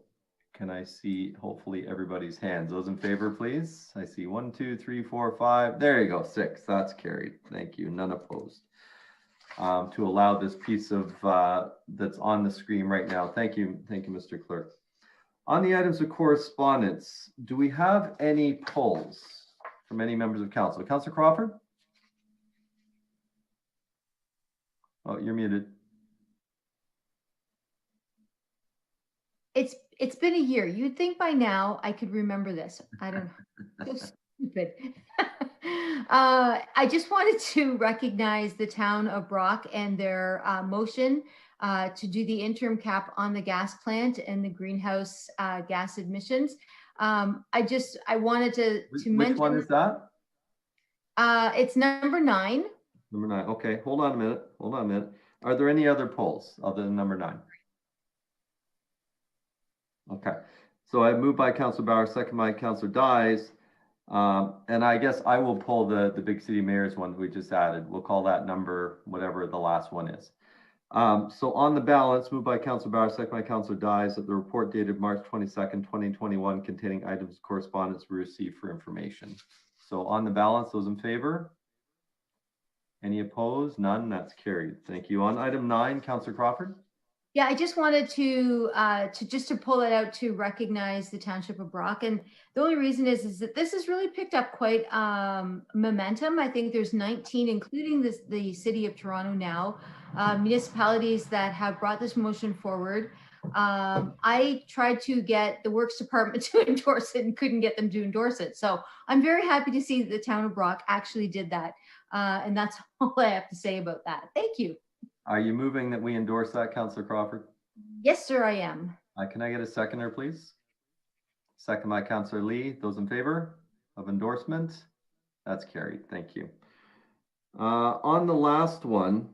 can I see hopefully everybody's hands? Those in favor, please. I see 1, 2, 3, 4, 5. There you go, 6. That's carried. Thank you. None opposed. To allow this piece of that's on the screen right now. Thank you, Mr. Clerk. On the items of correspondence, do we have any polls from any members of council? Councillor Crawford? Oh, you're muted. It's been a year. You'd think by now I could remember this. I don't know. So stupid. I just wanted to recognize the town of Brock and their motion to do the interim cap on the gas plant and the greenhouse gas emissions. I wanted to mention. Which one is that? It's number 9. Number 9. Okay, hold on a minute. Hold on a minute. Are there any other polls other than number 9? Okay, so I moved by Councillor Bauer, second by Councillor Dyes. And I guess I will pull the Big City Mayors one that we just added. We'll call that number, whatever the last one is. So on the balance, moved by Councillor Bauer, second by Councillor Dyes, that the report dated March 22nd, 2021, containing items of correspondence we received for information. So on the balance, those in favor? Any opposed? None. That's carried. Thank you. On item 9, Councillor Crawford. Yeah, I just wanted to pull it out to recognize the Township of Brock, and the only reason is that this has really picked up quite momentum. I think there's 19, including the City of Toronto now, municipalities that have brought this motion forward. I tried to get the Works Department to endorse it and couldn't get them to endorse it. So I'm very happy to see that the town of Brock actually did that, and that's all I have to say about that. Thank you. Are you moving that we endorse that, Councillor Crawford? Yes, sir, I am. Can I get a seconder, please? Second by Councillor Lee. Those in favor of endorsement? That's carried. Thank you. On the last one,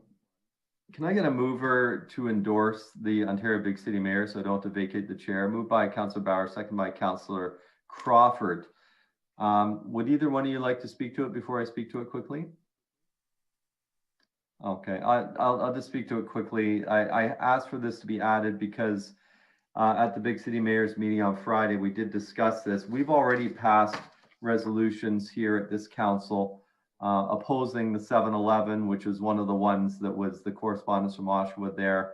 can I get a mover to endorse the Ontario Big City Mayor so I don't have to vacate the chair? Moved by Councillor Bauer, second by Councillor Crawford. Would either one of you like to speak to it before I speak to it quickly? Okay, I'll just speak to it quickly. I asked for this to be added because at the Big City Mayors meeting on Friday, we did discuss this. We've already passed resolutions here at this council opposing the 7-Eleven, which was one of the ones that was the correspondence from Oshawa there,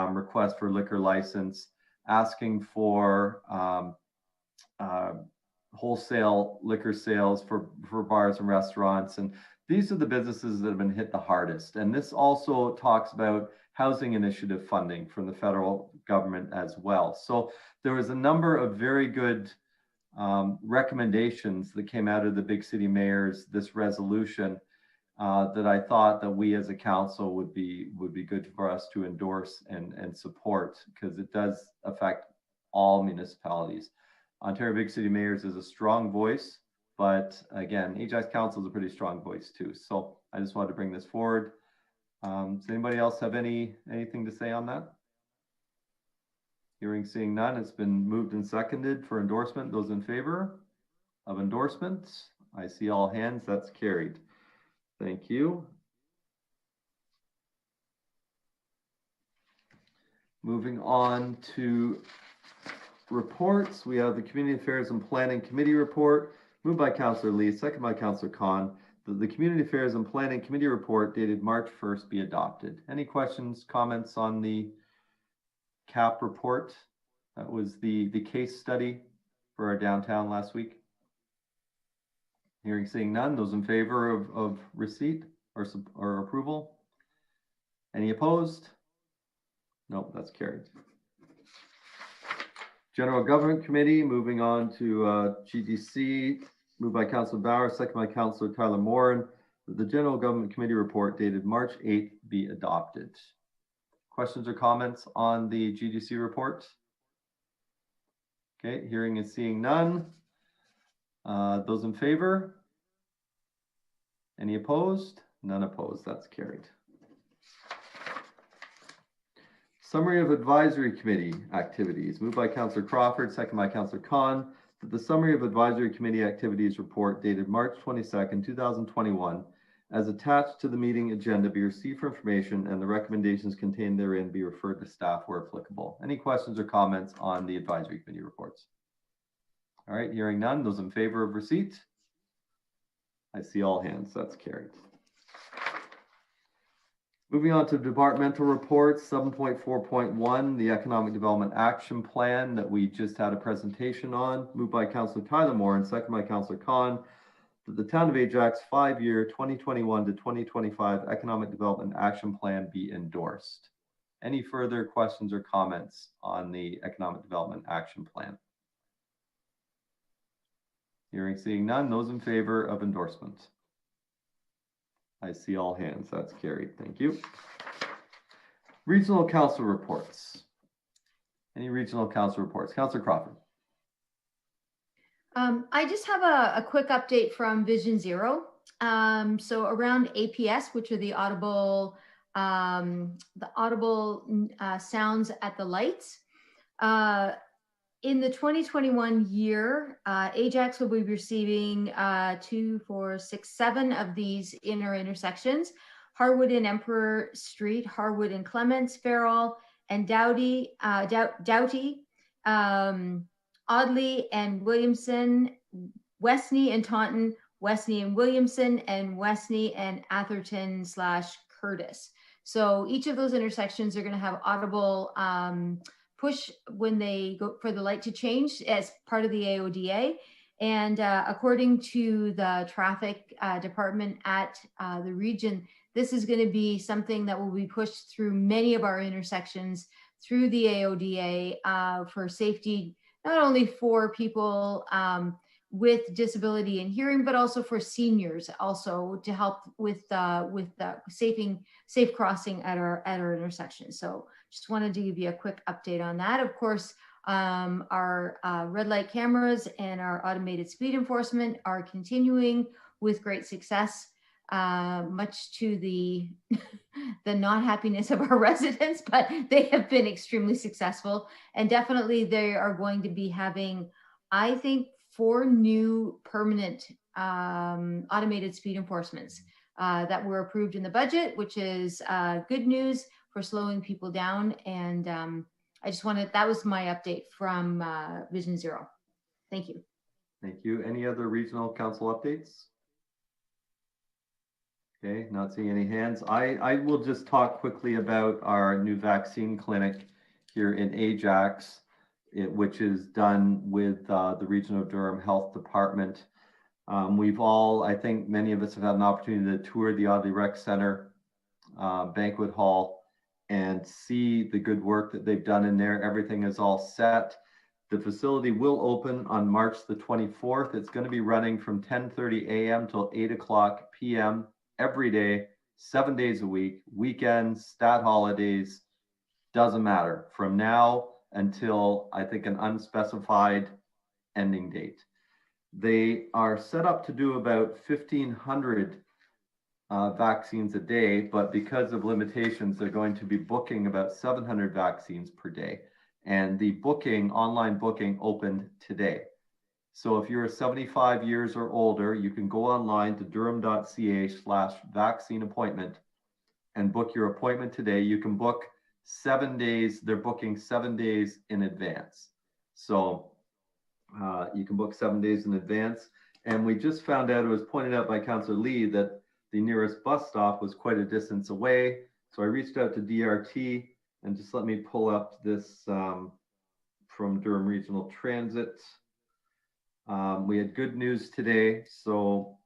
request for liquor license, asking for wholesale liquor sales for bars and restaurants. And these are the businesses that have been hit the hardest. And this also talks about housing initiative funding from the federal government as well. So there was a number of very good recommendations that came out of the Big City Mayors, this resolution. that I thought that we as a council would be good for us to endorse and support, because it does affect all municipalities. Ontario Big City Mayors is a strong voice, but again, Ajax Council is a pretty strong voice too. So I just wanted to bring this forward. Does anybody else have anything to say on that? Hearing, seeing none, it's been moved and seconded for endorsement. Those in favor of endorsement? I see all hands, that's carried. Thank you. Moving on to reports, we have the Community Affairs and Planning Committee report, moved by Councillor Lee, second by Councillor Khan, that the Community Affairs and Planning Committee report dated March 1st be adopted. Any questions, comments on the CAP report? That was the case study for our downtown last week. Hearing, seeing none, those in favor of receipt or approval? Any opposed? No, that's carried. General Government Committee, moving on to GDC, moved by Councillor Bauer, second by Councillor Tyler Morin, that the General Government Committee report dated March 8th be adopted. Questions or comments on the GDC report? Okay, hearing and seeing none. Those in favor? Any opposed? None opposed, that's carried. Summary of Advisory Committee activities, moved by Councillor Crawford, second by Councillor Khan, that the Summary of Advisory Committee activities report dated March 22nd, 2021, as attached to the meeting agenda be received for information and the recommendations contained therein be referred to staff where applicable. Any questions or comments on the Advisory Committee reports? All right, hearing none, those in favor of receipt? I see all hands, that's carried. Moving on to departmental reports, 7.4.1, the Economic Development Action Plan that we just had a presentation on, moved by Councillor Tyler Moore and second by Councillor Khan, that the Town of Ajax 5-year 2021 to 2025 Economic Development Action Plan be endorsed. Any further questions or comments on the Economic Development Action Plan? Hearing, seeing none, those in favor of endorsement? I see all hands, that's carried, thank you. Regional Council reports. Any regional council reports? Councillor Crawford. I just have a quick update from Vision Zero. So around APS, which are the audible sounds at the lights. In the 2021 year, Ajax will be receiving 2, 4, 6, 7 of these inner intersections: Harwood and Emperor Street, Harwood and Clements, Farrell and Doughty, Audley and Williamson, Westney and Taunton, Westney and Williamson, and Westney and Atherton / Curtis. So each of those intersections are going to have audible push when they go for the light to change as part of the AODA. And according to the traffic department at the region, this is going to be something that will be pushed through many of our intersections through the AODA for safety, not only for people with disability and hearing, but also for seniors, also to help with safe crossing at our intersections. So just wanted to give you a quick update on that. Of course, our red light cameras and our automated speed enforcement are continuing with great success, much to the not happiness of our residents, but they have been extremely successful. And definitely they are going to be having, I think, 4 new permanent automated speed enforcements that were approved in the budget, which is good news for slowing people down. And I just wanted, that was my update from Vision Zero. Thank you. Thank you. Any other regional council updates? Okay, not seeing any hands. I will just talk quickly about our new vaccine clinic here in Ajax, which is done with the Region of Durham Health Department. We've all, I think many of us have had an opportunity to tour the Audley Rec Center banquet hall and see the good work that they've done in there. Everything is all set. The facility will open on March the 24th. It's going to be running from 10:30 a.m. till 8 o'clock p.m. every day, 7 days a week, weekends, stat holidays, doesn't matter, from now until I think an unspecified ending date. They are set up to do about 1,500 vaccines a day, but because of limitations, they're going to be booking about 700 vaccines per day. And the online booking opened today. So if you're 75 years or older, you can go online to durham.ca/vaccine appointment and book your appointment today. You can book 7 days. They're booking 7 days in advance. So you can book 7 days in advance. And we just found out, it was pointed out by Councillor Lee, that the nearest bus stop was quite a distance away. So I reached out to DRT, and just let me pull up this from Durham Regional Transit. We had good news today. So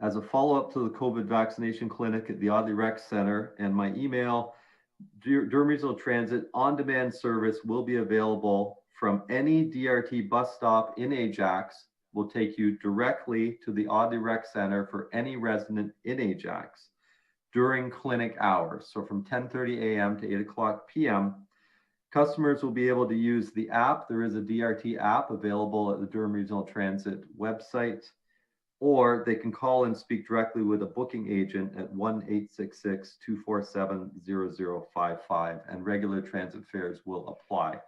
as a follow-up to the COVID vaccination clinic at the Audley Rec Center and my email, Durham Regional Transit on-demand service will be available from any DRT bus stop in Ajax. Will take you directly to the Audley Rec Center for any resident in Ajax during clinic hours. So from 10:30 a.m. to 8 o'clock p.m. Customers will be able to use the app. There is a DRT app available at the Durham Regional Transit website, or they can call and speak directly with a booking agent at 1-866-247-0055, and regular transit fares will apply.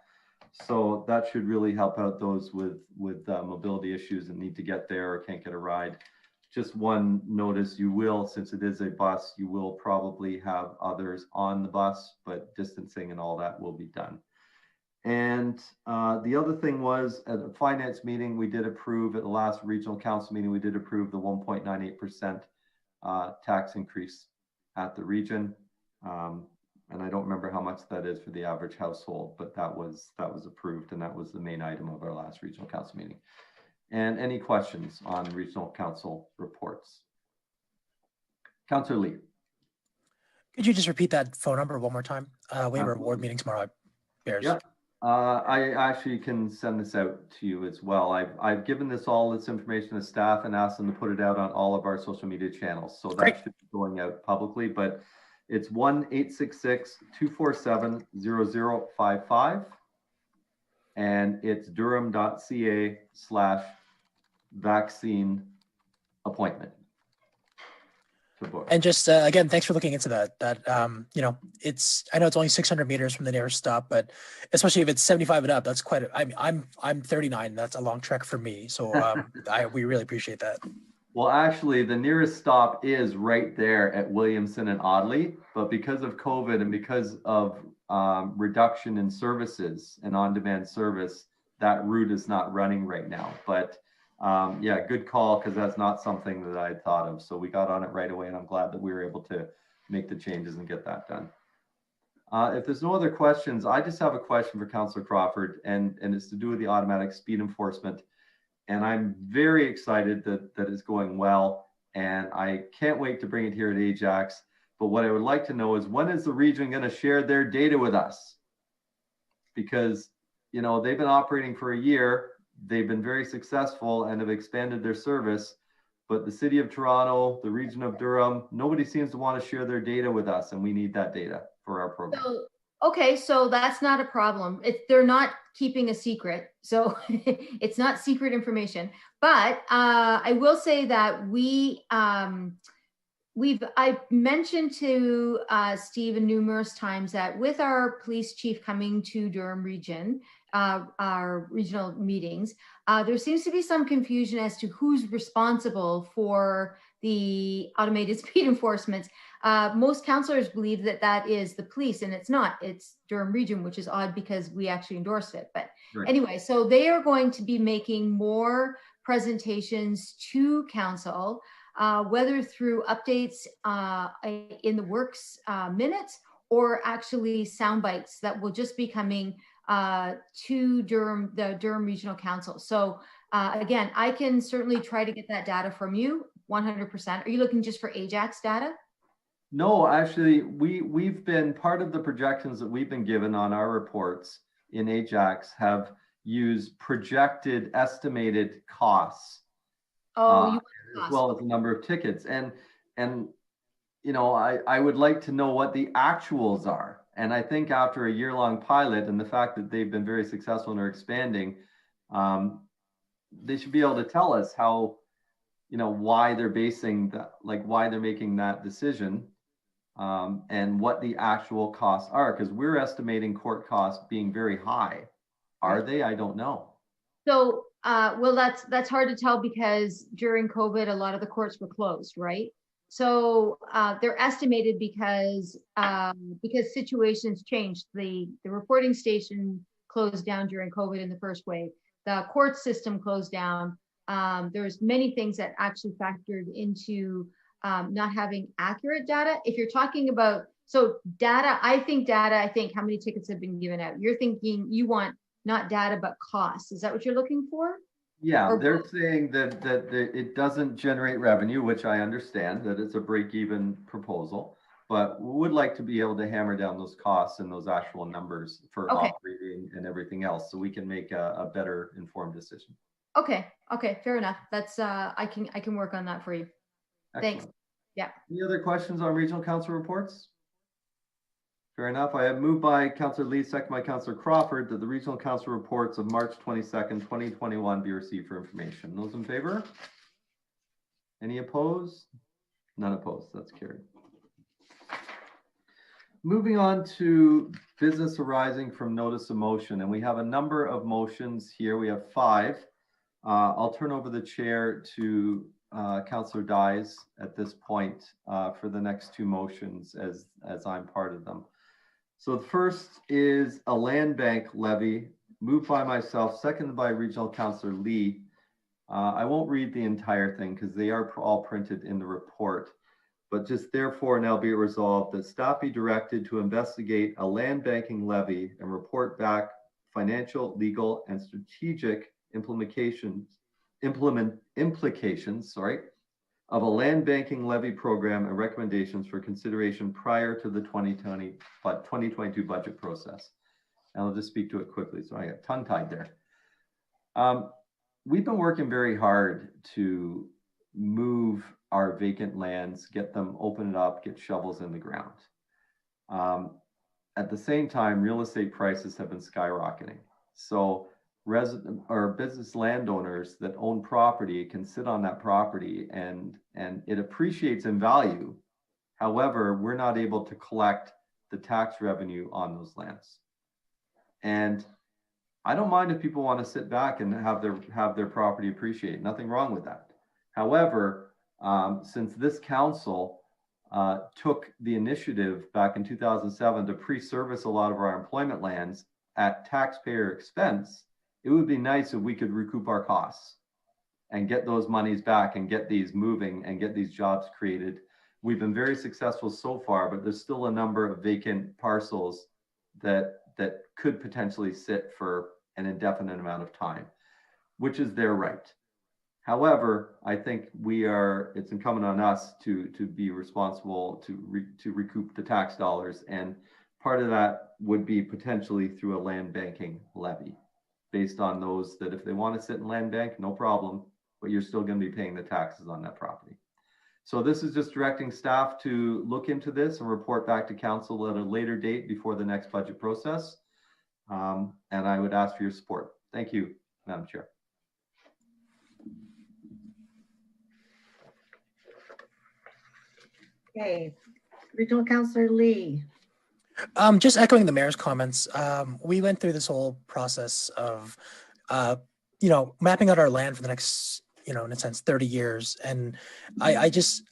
So that should really help out those with mobility issues and need to get there or can't get a ride. Just one notice, you will, since it is a bus, you will probably have others on the bus, but distancing and all that will be done. And the other thing was, at the finance meeting, we did approve, at the last regional council meeting, we did approve the 1.98% tax increase at the region. And I don't remember how much that is for the average household, but that was approved, and that was the main item of our last regional council meeting. And any questions on regional council reports? Councillor Lee. Could you just repeat that phone number one more time? We have our board meeting tomorrow at Bears. Yeah, I actually can send this out to you as well. I've given all this information to staff and asked them to put it out on all of our social media channels. So that should be going out publicly, but it's 1-866-247-0055. And it's durham.ca/vaccine appointment to book. And just again, thanks for looking into that. You know, I know it's only 600 meters from the nearest stop, but especially if it's 75 and up, that's quite I'm 39. That's a long trek for me. So we really appreciate that. Well, actually, the nearest stop is right there at Williamson and Audley, but because of COVID and because of reduction in services and on-demand service, that route is not running right now. But yeah, good call, because that's not something that I had thought of. So we got on it right away, and I'm glad that we were able to make the changes and get that done. If there's no other questions, I just have a question for Councillor Crawford, and it's to do with the automatic speed enforcement. And I'm very excited that it's going well, and I can't wait to bring it here at Ajax. But what I would like to know is, when is the region going to share their data with us? Because, you know, they've been operating for a year. They've been very successful and have expanded their service. But the City of Toronto, the region of Durham, nobody seems to want to share their data with us, and we need that data for our program. Okay, so that's not a problem. They're not keeping a secret, so it's not secret information. But I will say that I've mentioned to Stephen numerous times that with our police chief coming to Durham region, our regional meetings, there seems to be some confusion as to who's responsible for the automated speed enforcement. Most councillors believe that is the police, and it's not. It's Durham region, which is odd because we actually endorsed it. But anyway, so they are going to be making more presentations to council, whether through updates in the works minutes, or actually sound bites that will just be coming to the Durham Regional Council. So again, I can certainly try to get that data from you 100%. Are you looking just for Ajax data? No, actually, we've been part of the projections that we've been given on our reports in Ajax have used projected estimated costs. Oh, as well as the number of tickets. And you know, I would like to know what the actuals are. And I think after a year-long pilot and the fact that they've been very successful and are expanding, they should be able to tell us how, you know, why they're basing that, like why they're making that decision, and what the actual costs are, because we're estimating court costs being very high. Are they? I don't know. So, well, that's hard to tell because during COVID, a lot of the courts were closed, right? So they're estimated because situations changed. The reporting station closed down during COVID in the first wave. The court system closed down. There's many things that actually factored into not having accurate data. If you're talking about, so data, I think how many tickets have been given out. You're thinking you want not data, but costs. Is that what you're looking for? Yeah, Or they're saying that it doesn't generate revenue, which I understand that it's a break-even proposal, but we would like to be able to hammer down those costs and those actual numbers for Okay. operating and everything else, so we can make a better informed decision. Okay, fair enough. That's I can work on that for you. Excellent. Thanks. Yeah. Any other questions on regional council reports? Fair enough. I have moved by Councillor Lee, second by Councillor Crawford, that the regional council reports of March 22nd, 2021 be received for information. Those in favor? Any opposed? None opposed. That's carried. Moving on to business arising from notice of motion, and we have a number of motions here. We have 5. I'll turn over the chair to Councillor Dyes at this point for the next 2 motions as I'm part of them. So the first is a land bank levy, moved by myself, seconded by Regional Councillor Lee. I won't read the entire thing because they are all printed in the report, but just therefore now be it resolved that staff be directed to investigate a land banking levy and report back financial, legal, and strategic implications of a land banking levy program and recommendations for consideration prior to the 2022 budget process. And I'll just speak to it quickly. So I got tongue-tied there. We've been working very hard to move our vacant lands, get them, open it up, get shovels in the ground. At the same time, real estate prices have been skyrocketing. So resident or business landowners that own property can sit on that property and it appreciates in value. However, we're not able to collect the tax revenue on those lands. And I don't mind if people want to sit back and have their property appreciate. Nothing wrong with that. However, since this council took the initiative back in 2007 to pre-service a lot of our employment lands at taxpayer expense, it would be nice if we could recoup our costs and get those monies back and get these moving and get these jobs created. We've been very successful so far, but there's still a number of vacant parcels that could potentially sit for an indefinite amount of time, which is their right. However, I think it's incumbent on us to be responsible to recoup the tax dollars. And part of that would be potentially through a land banking levy, based on those that if they want to sit in land bank, no problem, but you're still going to be paying the taxes on that property. So this is just directing staff to look into this and report back to council at a later date before the next budget process. And I would ask for your support. Thank you, Madam Chair. Okay, Regional Councillor Lee. Just echoing the mayor's comments, we went through this whole process of, mapping out our land for the next, in a sense, 30 years. And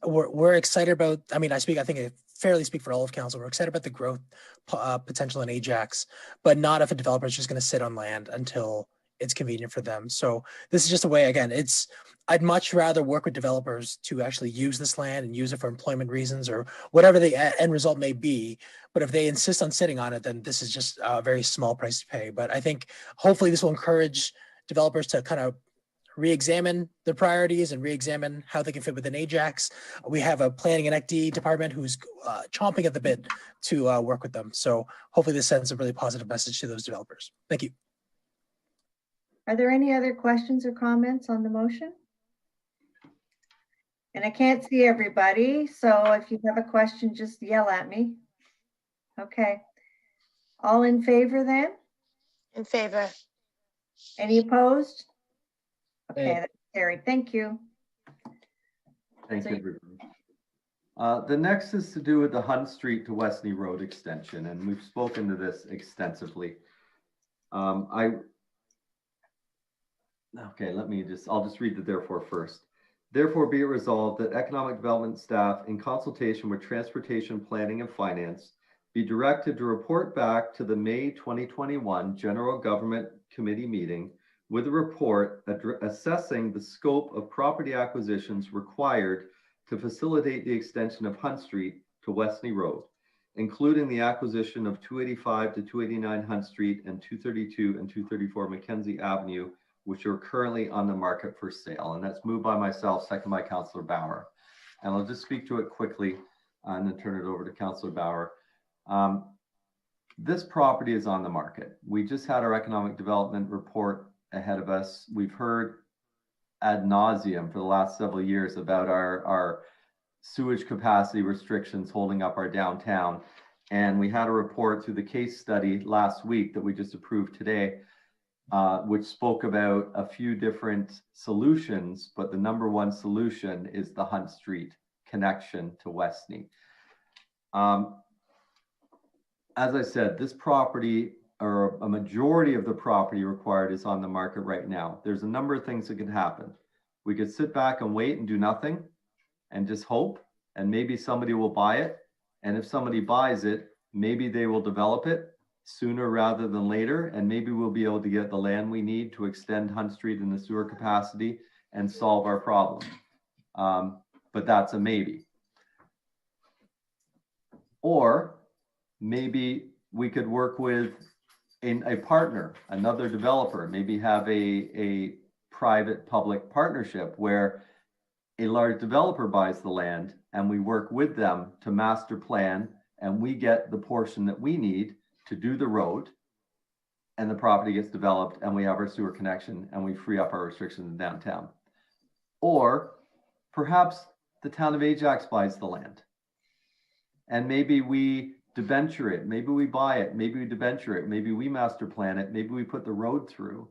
we're excited about, I think I fairly speak for all of council. We're excited about the growth potential in Ajax, but not if a developer is just going to sit on land until it's convenient for them. So this is just a way, again, I'd much rather work with developers to actually use this land and use it for employment reasons or whatever the end result may be. But if they insist on sitting on it, then this is just a very small price to pay. But I think hopefully this will encourage developers to kind of re-examine their priorities and re-examine how they can fit within Ajax. We have a planning and ECD department who's chomping at the bit to work with them. So hopefully this sends a really positive message to those developers. Thank you. Are there any other questions or comments on the motion? And I can't see everybody, so if you have a question, just yell at me. Okay. All in favor then? In favor. Any opposed? Okay, Hey. that's carried. Thank you. Thank So you, everybody. The next is to do with the Hunt Street to Westney Road extension, and we've spoken to this extensively. Okay, I'll just read the therefore first. Therefore be it resolved that economic development staff, in consultation with transportation planning and finance, be directed to report back to the May 2021 General Government Committee meeting with a report assessing the scope of property acquisitions required to facilitate the extension of Hunt Street to Westney Road, including the acquisition of 285 to 289 Hunt Street and 232 and 234 Mackenzie Avenue, which are currently on the market for sale. And that's moved by myself, second by Councillor Bauer. And I'll just speak to it quickly and then turn it over to Councillor Bauer. This property is on the market. We just had our economic development report ahead of us. We've heard ad nauseum for the last several years about our sewage capacity restrictions holding up our downtown. And we had a report through the case study last week that we just approved today, which spoke about a few different solutions, but the number one solution is the Hunt Street connection to Westney. As I said, this property, or a majority of the property required, is on the market right now. There's a number of things that could happen. We could sit back and wait and do nothing and just hope, and maybe somebody will buy it. And if somebody buys it, maybe they will develop it sooner rather than later, and maybe we'll be able to get the land we need to extend Hunt Street in the sewer capacity and solve our problem. But that's a maybe. Or maybe we could work with a partner, another developer, maybe have a private-public partnership where a large developer buys the land and we work with them to master plan, and we get the portion that we need to do the road, and the property gets developed and we have our sewer connection and we free up our restrictions in downtown. Or perhaps the town of Ajax buys the land and maybe we debenture it, maybe we buy it, maybe we debenture it, maybe we master plan it, maybe we put the road through.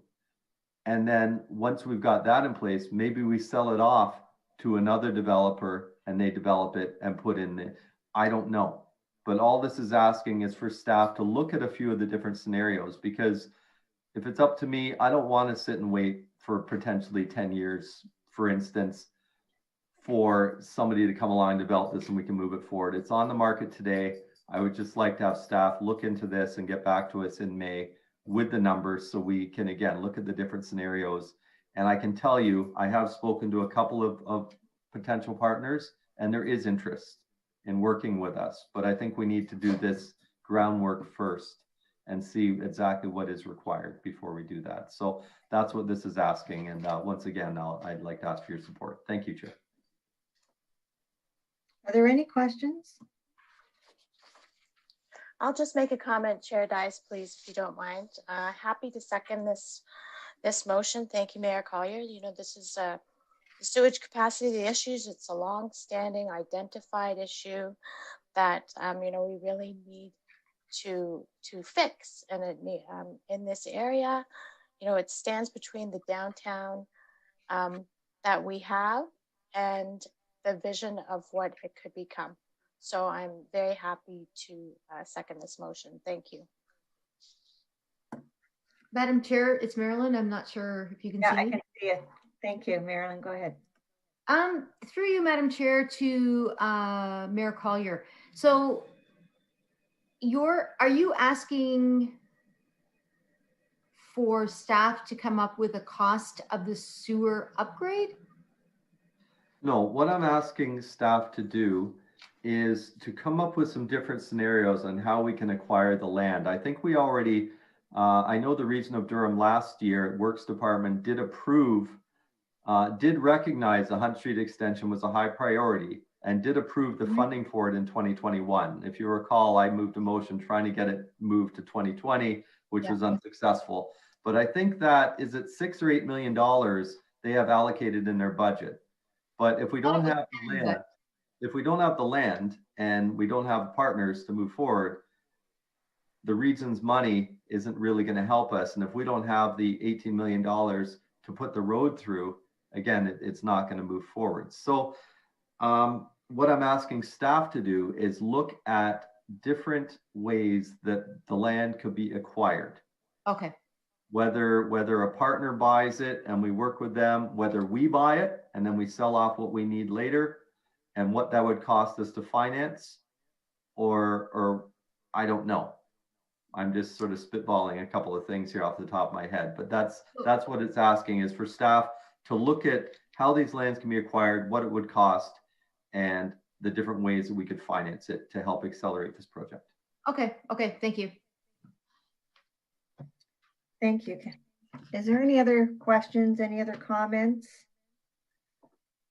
And then once we've got that in place, maybe we sell it off to another developer and they develop it and put in the, I don't know. But all this is asking is for staff to look at a few of the different scenarios, because if it's up to me, I don't want to sit and wait for potentially 10 years, for instance, for somebody to come along and develop this and we can move it forward. It's on the market today. I would just like to have staff look into this and get back to us in May with the numbers so we can, again, look at the different scenarios. And I can tell you, I have spoken to a couple of potential partners, and there is interest in working with us. But I think we need to do this groundwork first and see exactly what is required before we do that. So that's what this is asking. And once again, I'd like to ask for your support. Thank you, Chair. Are there any questions? I'll just make a comment, Chair Dice, please, if you don't mind. Happy to second this motion. Thank you, Mayor Collier. You know, this is the sewage capacity, the issues. It's a long-standing identified issue that you know, we really need to fix. And it, in this area, you know, it stands between the downtown that we have and the vision of what it could become. So I'm very happy to second this motion. Thank you. Madam Chair, it's Marilyn. I'm not sure if you can see me. I can see it. Thank you, Marilyn. Go ahead. Through you, Madam Chair, to Mayor Collier. So are you asking for staff to come up with a cost of the sewer upgrade? No, what I'm asking staff to do is to come up with some different scenarios on how we can acquire the land. I think we already, I know the Region of Durham last year, Works Department did approve, did recognize the Hunt Street extension was a high priority and did approve the funding for it in 2021. If you recall, I moved a motion trying to get it moved to 2020, which was unsuccessful. But I think that is it $6 or $8 million they have allocated in their budget. But if we don't have the land, and we don't have partners to move forward, the region's money isn't really going to help us. And if we don't have the $18 million to put the road through, again, it's not going to move forward. So what I'm asking staff to do is look at different ways that the land could be acquired. Okay. Whether a partner buys it and we work with them, whether we buy it and then we sell off what we need later, and what that would cost us to finance, or I don't know. I'm just sort of spitballing a couple of things here off the top of my head, but that's what it's asking, is for staff to look at how these lands can be acquired, what it would cost, and the different ways that we could finance it to help accelerate this project. Okay. Okay. Thank you. Thank you. Is there any other questions, any other comments?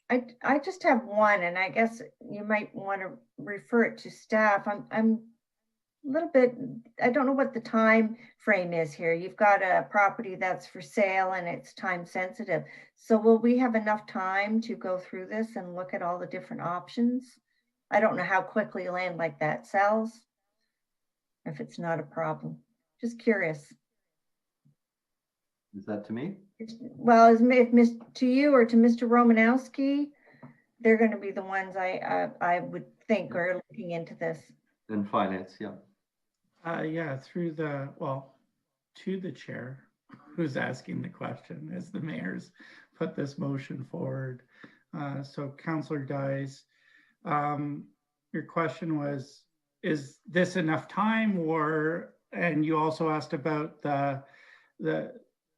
I just have one, and I guess you might want to refer it to staff. I'm a little bit, I don't know what the time frame is here. You've got a property that's for sale and it's time sensitive. So will we have enough time to go through this and look at all the different options? I don't know how quickly land like that sells, if it's not a problem. Just curious. Is that to me? Well, to you or to Mr. Romanowski, they're going to be the ones I would think are looking into this. In finance, yeah. Yeah, to the chair who's asking the question, as the mayor's put this motion forward. So Councillor Dies, your question was, is this enough time, and you also asked about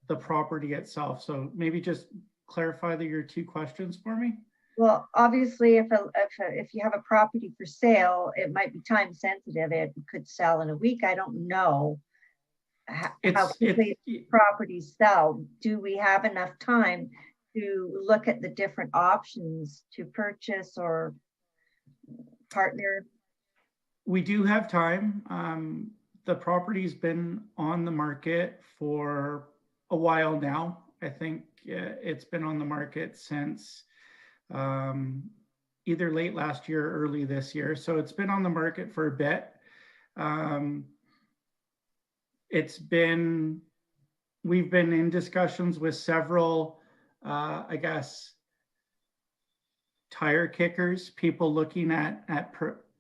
the property itself. So maybe just clarify your two questions for me. Well, obviously, if you have a property for sale, it might be time sensitive. It could sell in a week. I don't know how quickly properties sell. Do we have enough time to look at the different options to purchase or partner? We do have time. The property's been on the market for a while now. I think it's been on the market since either late last year or early this year. So it's been on the market for a bit. We've been in discussions with several, I guess, tire kickers, people looking at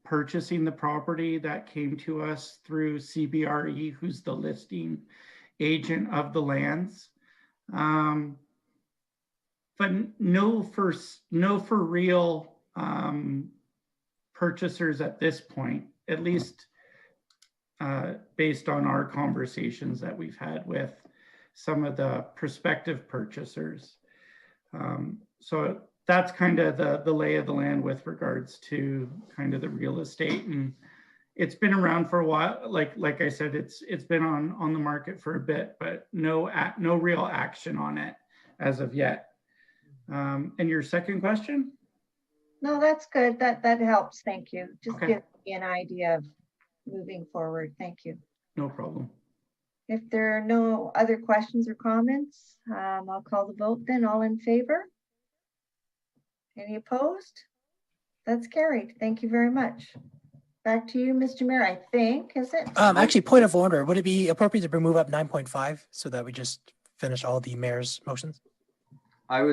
purchasing the property that came to us through CBRE, who's the listing agent of the lands. But no for real purchasers at this point, at least based on our conversations that we've had with some of the prospective purchasers. So that's kind of the lay of the land with regards to kind of the real estate. And it's been around for a while. Like I said, it's been on the market for a bit, but no real action on it as of yet. And your second question? No, that's good. That helps. Thank you. Just Okay. give me an idea of moving forward. Thank you. No problem. If there are no other questions or comments, I'll call the vote then. All in favor? Any opposed? That's carried. Thank you very much. Back to you, Mr. Mayor, I think, is it? Actually, point of order, would it be appropriate to move up 9.5 so that we just finish all the mayor's motions? I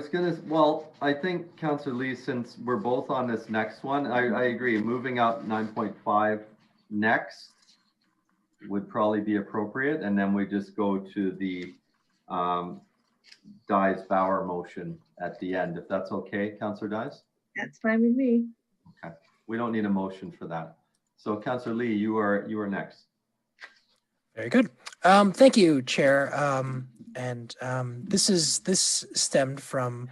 think Councillor Lee, since we're both on this next one, I agree, moving up 9.5 next would probably be appropriate. And then we just go to the Dies-Bauer motion at the end, if that's okay, Councillor Dies? That's fine with me. Okay, we don't need a motion for that. So Councillor Lee, you are next. Very good. Thank you, Chair. This stemmed from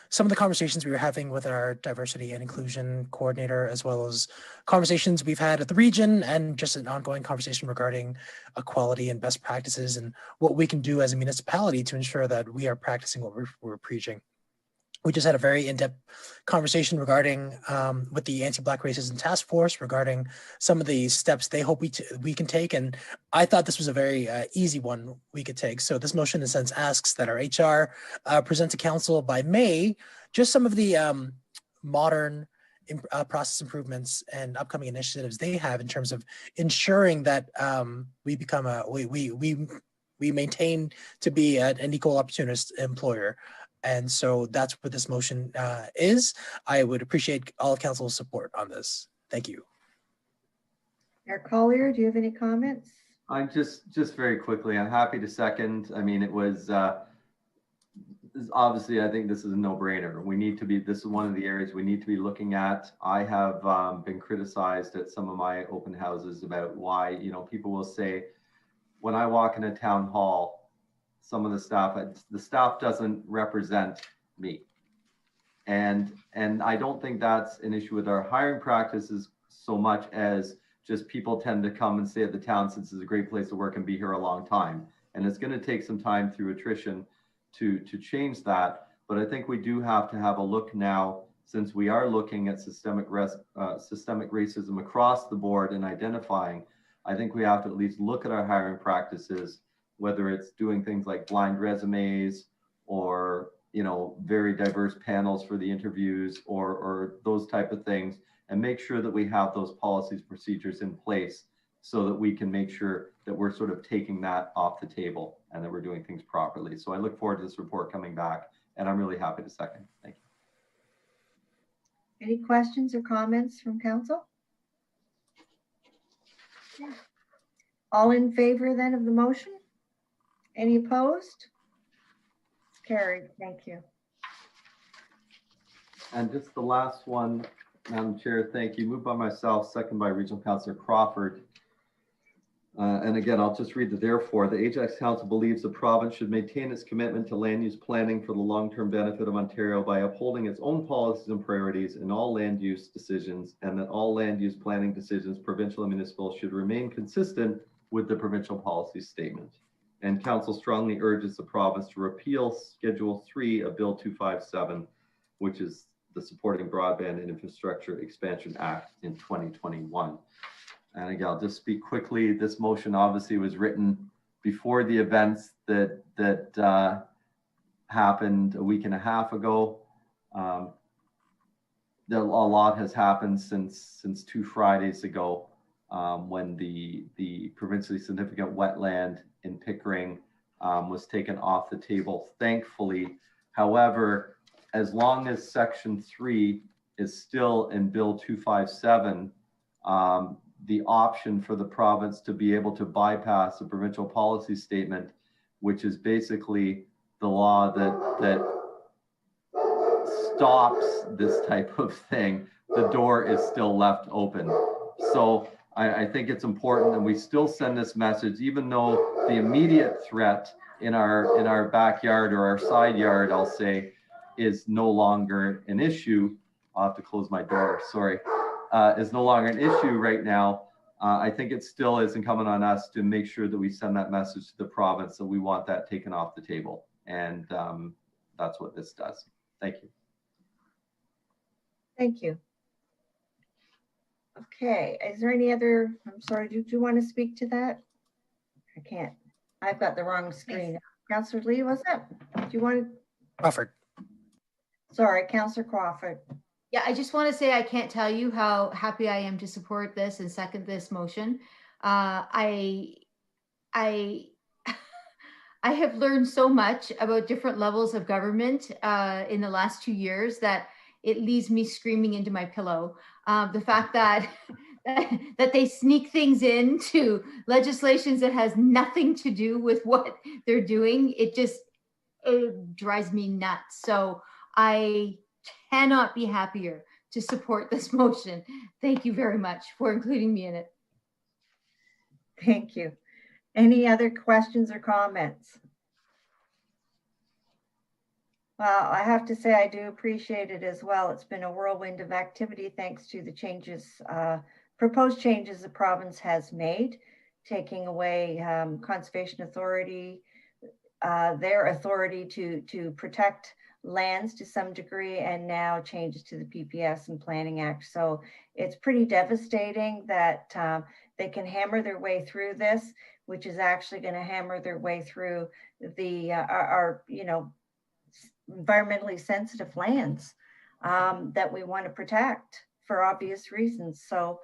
some of the conversations we were having with our diversity and inclusion coordinator, as well as conversations we've had at the region, and just an ongoing conversation regarding equality and best practices and what we can do as a municipality to ensure that we are practicing what we're preaching. We just had a very in-depth conversation regarding with the Anti-Black Racism Task Force regarding some of the steps they hope we can take. And I thought this was a very easy one we could take. So this motion in a sense asks that our HR present to council by May just some of the modern process improvements and upcoming initiatives they have in terms of ensuring that we become we maintain to be an equal opportunist employer. And so that's what this motion is. I would appreciate all of council's support on this. Thank you. Mayor Collier, do you have any comments? I'm just very quickly, I'm happy to second. I mean, it was obviously, I think this is a no-brainer. We need to be, this is one of the areas we need to be looking at. I have been criticized at some of my open houses about why, you know, people will say, when I walk in a town hall, some of the staff doesn't represent me. And I don't think that's an issue with our hiring practices so much as just people tend to come and stay at the town since it's a great place to work and be here a long time. And it's going to take some time through attrition to change that. But I think we do have to have a look now, since we are looking at systemic racism across the board and identifying. I think we have to at least look at our hiring practices, whether it's doing things like blind resumes or, you know, very diverse panels for the interviews or those type of things, and make sure that we have those policies, procedures in place so that we can make sure that we're sort of taking that off the table and that we're doing things properly. So I look forward to this report coming back, and I'm really happy to second. Thank you. Any questions or comments from council? Yeah. All in favor then of the motion? Any opposed? Carried. Thank you. And just the last one, Madam Chair, thank you. Moved by myself, second by Regional Councillor Crawford. And again, I'll just read the therefore. The Ajax Council believes the province should maintain its commitment to land use planning for the long-term benefit of Ontario by upholding its own policies and priorities in all land use decisions, and that all land use planning decisions, provincial and municipal, should remain consistent with the provincial policy statement. And Council strongly urges the province to repeal Schedule 3 of Bill 257, which is the Supporting Broadband and Infrastructure Expansion Act in 2021. And again, I'll just speak quickly. This motion obviously was written before the events that happened a week and a half ago. A lot has happened since 2 Fridays ago, when the provincially significant wetland in Pickering was taken off the table, thankfully. However, as long as Section 3 is still in Bill 257, the option for the province to be able to bypass the provincial policy statement, which is basically the law that stops this type of thing, the door is still left open. So I think it's important that we still send this message, even though the immediate threat in our backyard or our side yard, I'll say, is no longer an issue. I'll have to close my door, sorry. Is no longer an issue right now. I think it still is incumbent on us to make sure that we send that message to the province that we want that taken off the table. And that's what this does. Thank you. Thank you. Okay, is there any other, I'm sorry, do you want to speak to that? I can't, I've got the wrong screen. Councillor Lee, what's up? Do you want to? Crawford. Sorry, Councillor Crawford. Yeah, I just want to say I can't tell you how happy I am to support this and second this motion. I have learned so much about different levels of government in the last 2 years that it leaves me screaming into my pillow. The fact that that they sneak things into legislations that has nothing to do with what they're doing, it drives me nuts. So I cannot be happier to support this motion. Thank you very much for including me in it. Thank you. Any other questions or comments? Well, I have to say I do appreciate it as well. It's been a whirlwind of activity thanks to the changes, proposed changes the province has made, taking away Conservation Authority, their authority to protect lands to some degree, and now changes to the PPS and Planning Act. So it's pretty devastating that they can hammer their way through this, which is actually going to hammer their way through the our environmentally sensitive lands. that we want to protect for obvious reasons. So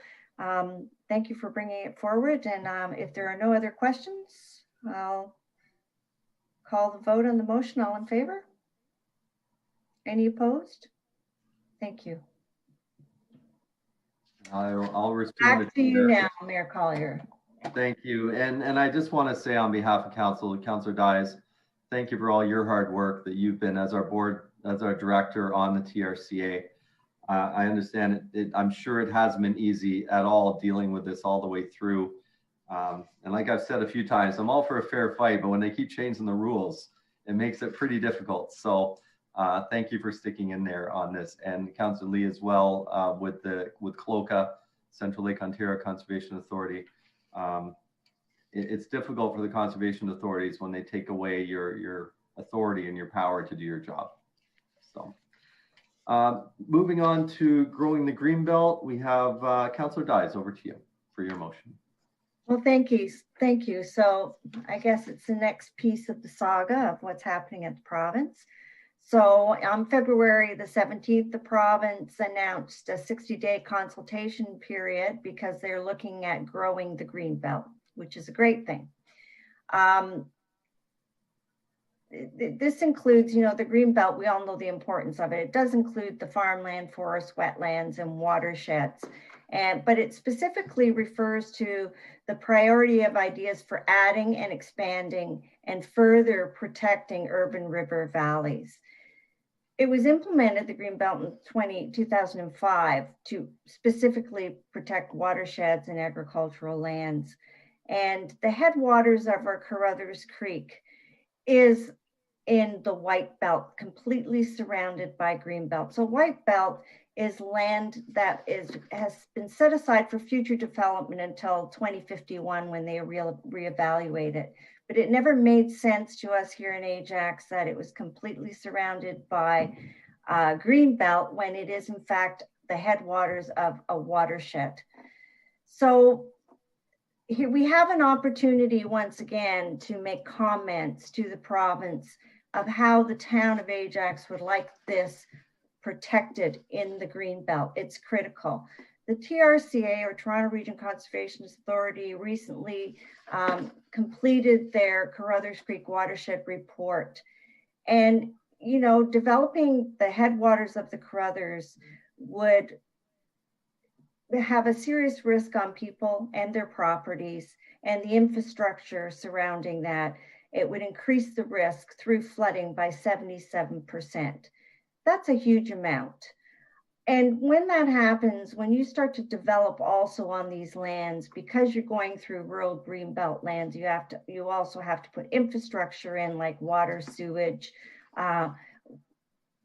thank you for bringing it forward. And if there are no other questions, I'll call the vote on the motion. All in favor? Any opposed? Thank you. I'll respond. Back to you now, Mayor Collier. Thank you. And I just want to say on behalf of Councillor Dyes, thank you for all your hard work that you've been as our board, as our director on the TRCA. I understand I'm sure it hasn't been easy at all dealing with this all the way through. And like I've said a few times, I'm all for a fair fight, but when they keep changing the rules, it makes it pretty difficult. So thank you for sticking in there on this, and Councillor Lee as well with CLOCA, Central Lake Ontario Conservation Authority. It's difficult for the conservation authorities when they take away your authority and your power to do your job. So moving on to growing the Greenbelt, we have Councillor Dyes, over to you for your motion. Well, thank you. Thank you. So I guess it's the next piece of the saga of what's happening at the province. So on February the 17th, the province announced a 60-day consultation period because they're looking at growing the Greenbelt, which is a great thing. This includes, you know, the Greenbelt, we all know the importance of it. It does include the farmland, forest, wetlands, and watersheds. But it specifically refers to the priority of ideas for adding and expanding and further protecting urban river valleys. It was implemented, the Greenbelt, in 2005 to specifically protect watersheds and agricultural lands. And the headwaters of our Carruthers Creek is in the White Belt, completely surrounded by Greenbelt. So White Belt is land that has been set aside for future development until 2051 when they reevaluate it. But it never made sense to us here in Ajax that it was completely surrounded by Greenbelt when it is in fact the headwaters of a watershed. So here we have an opportunity once again to make comments to the province of how the town of Ajax would like this protected in the Greenbelt. It's critical. The TRCA, or Toronto Region Conservation Authority, recently completed their Carruthers Creek watershed report. And, you know, developing the headwaters of the Carruthers would have a serious risk on people and their properties and the infrastructure surrounding that. It would increase the risk through flooding by 77%. That's a huge amount. And when that happens, when you start to develop also on these lands, because you're going through rural Greenbelt lands, you also have to put infrastructure in, like water, sewage,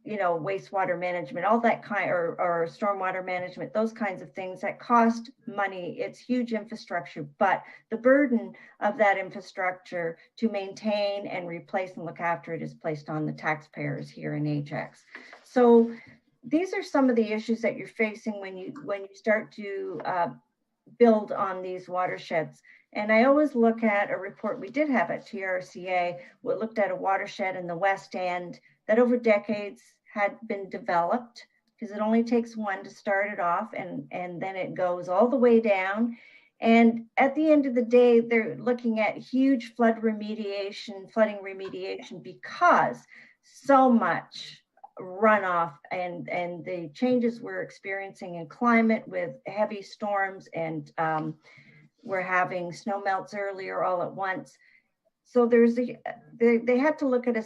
you know, wastewater management, all that kind, or stormwater management, those kinds of things that cost money. It's huge infrastructure, but the burden of that infrastructure to maintain and replace and look after it is placed on the taxpayers here in Ajax. So these are some of the issues that you're facing when you start to build on these watersheds. And I always look at a report we did have at TRCA. We looked at a watershed in the West End that over decades had been developed, because it only takes one to start it off, and then it goes all the way down. And at the end of the day, they're looking at huge flooding remediation, because so much runoff and the changes we're experiencing in climate with heavy storms, and we're having snow melts earlier all at once. So they had to look at a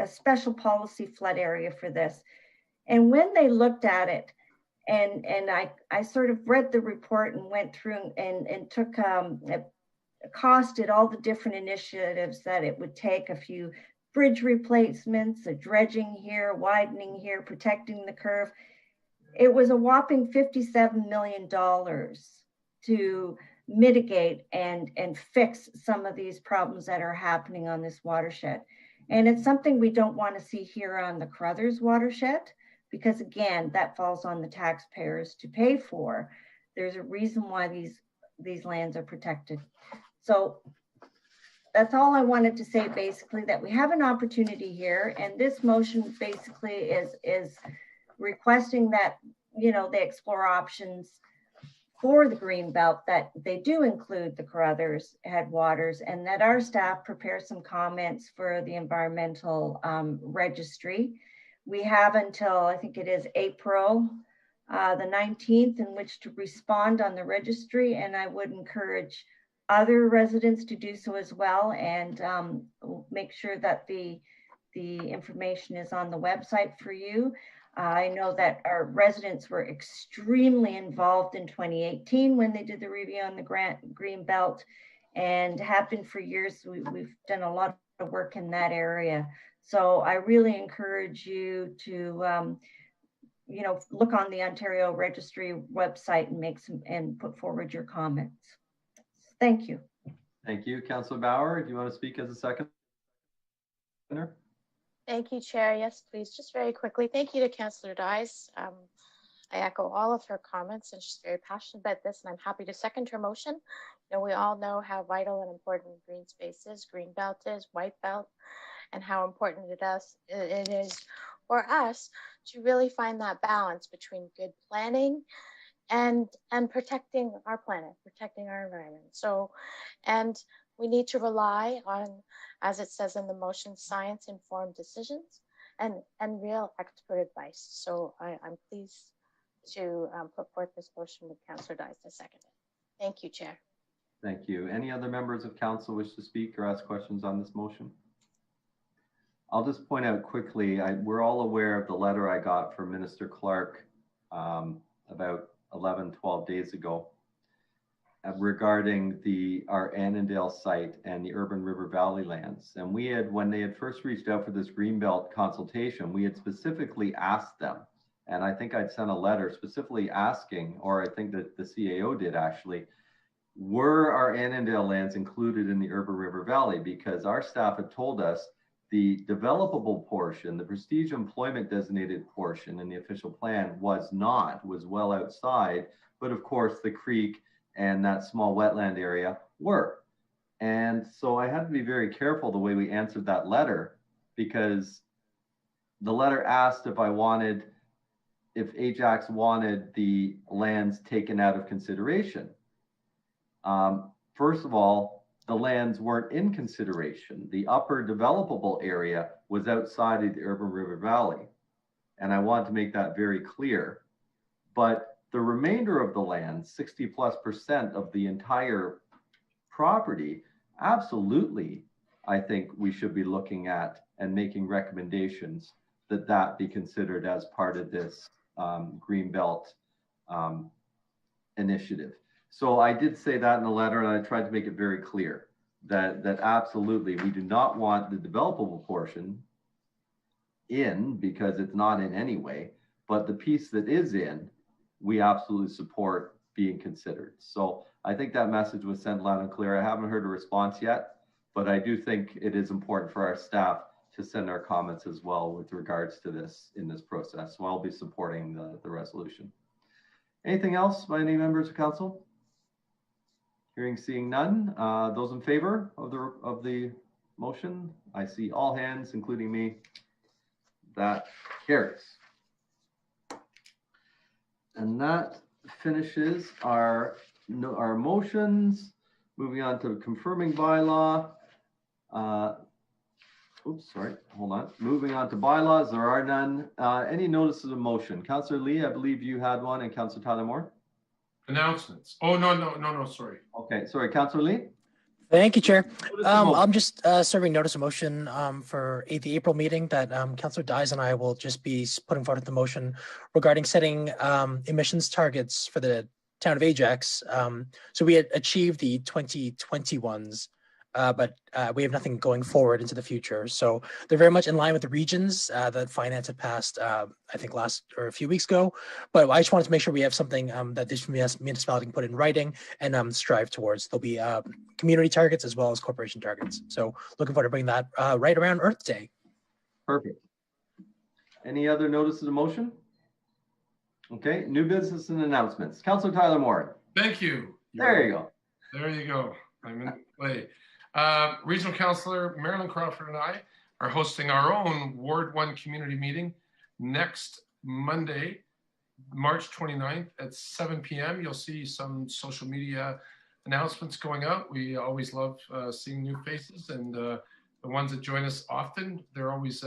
special policy flood area for this. And when they looked at it, and I sort of read the report and went through and took costed all the different initiatives that it would take, a few bridge replacements, a dredging here, widening here, protecting the curve. It was a whopping $57 million to mitigate and fix some of these problems that are happening on this watershed. And it's something we don't want to see here on the Carruthers watershed, because again, that falls on the taxpayers to pay for. There's a reason why these lands are protected. So that's all I wanted to say, basically, that we have an opportunity here, and this motion basically is requesting that, you know, they explore options for the green belt, that they do include the Carruthers headwaters, and that our staff prepare some comments for the environmental registry. We have until, I think it is April the 19th, in which to respond on the registry, and I would encourage other residents to do so as well, and make sure that the information is on the website for you. I know that our residents were extremely involved in 2018 when they did the review on the green belt, and have been for years. We've done a lot of work in that area. So I really encourage you to, you know, look on the Ontario Registry website and put forward your comments. Thank you. Thank you. Councillor Bauer, do you want to speak as a seconder? Thank you, Chair. Yes, please. Just very quickly. Thank you to Councillor Dyes. I echo all of her comments, and she's very passionate about this, and I'm happy to second her motion. You know, we all know how vital and important green space is, green belt is, white belt, and how important it is for us to really find that balance between good planning and protecting our planet, protecting our environment. So, and we need to rely on, as it says in the motion, science-informed decisions and real expert advice. So I'm pleased to put forth this motion with Councillor Dyes to second it. Thank you, Chair. Thank you. Any other members of council wish to speak or ask questions on this motion? I'll just point out quickly, we're all aware of the letter I got from Minister Clark about 11, 12 days ago regarding our Annandale site and the Urban River Valley lands. And we had, when they had first reached out for this Greenbelt consultation, we had specifically asked them, and I think I'd sent a letter specifically asking, or I think that the CAO did actually, were our Annandale lands included in the Urban River Valley? Because our staff had told us the developable portion, the prestige employment designated portion in the official plan was not, was well outside, but of course the creek and that small wetland area were. And so I had to be very careful the way we answered that letter, because the letter asked if Ajax wanted the lands taken out of consideration. First of all, the lands weren't in consideration. The upper developable area was outside of the Urban River Valley. And I want to make that very clear. But the remainder of the land, 60+% of the entire property, absolutely, I think we should be looking at and making recommendations that be considered as part of this Greenbelt initiative. So I did say that in the letter, and I tried to make it very clear that absolutely we do not want the developable portion in, because it's not in anyway, but the piece that is in, we absolutely support being considered. So I think that message was sent loud and clear. I haven't heard a response yet, but I do think it is important for our staff to send our comments as well with regards to this in this process. So I'll be supporting the resolution. Anything else by any members of council? Hearing, seeing none. Those in favor of the motion? I see all hands, including me. That carries. And that finishes our motions. Moving on to confirming bylaw. Oops, sorry, hold on. Moving on to bylaws, there are none. Any notices of motion? Councillor Lee, I believe you had one, and Councillor Tyler Moore. Announcements. Oh, no, sorry. Okay, sorry, Councillor Lee. Thank you, Chair. I'm just serving notice of motion for the April meeting that Councillor Dyes and I will just be putting forward the motion regarding setting emissions targets for the town of Ajax. So we had achieved the 2021s, but we have nothing going forward into the future. So they're very much in line with the regions that finance had passed, I think a few weeks ago. But I just wanted to make sure we have something that this municipality can put in writing and strive towards. There'll be community targets as well as corporation targets. So looking forward to bringing that right around Earth Day. Perfect. Any other notices of motion? Okay, new business and announcements. Councillor Tyler Moore. Thank you. There you go. There you go. I'm in play. Regional Councillor Marilyn Crawford and I are hosting our own Ward 1 community meeting next Monday, March 29th at 7 p.m. You'll see some social media announcements going out. We always love seeing new faces, and the ones that join us often, they're always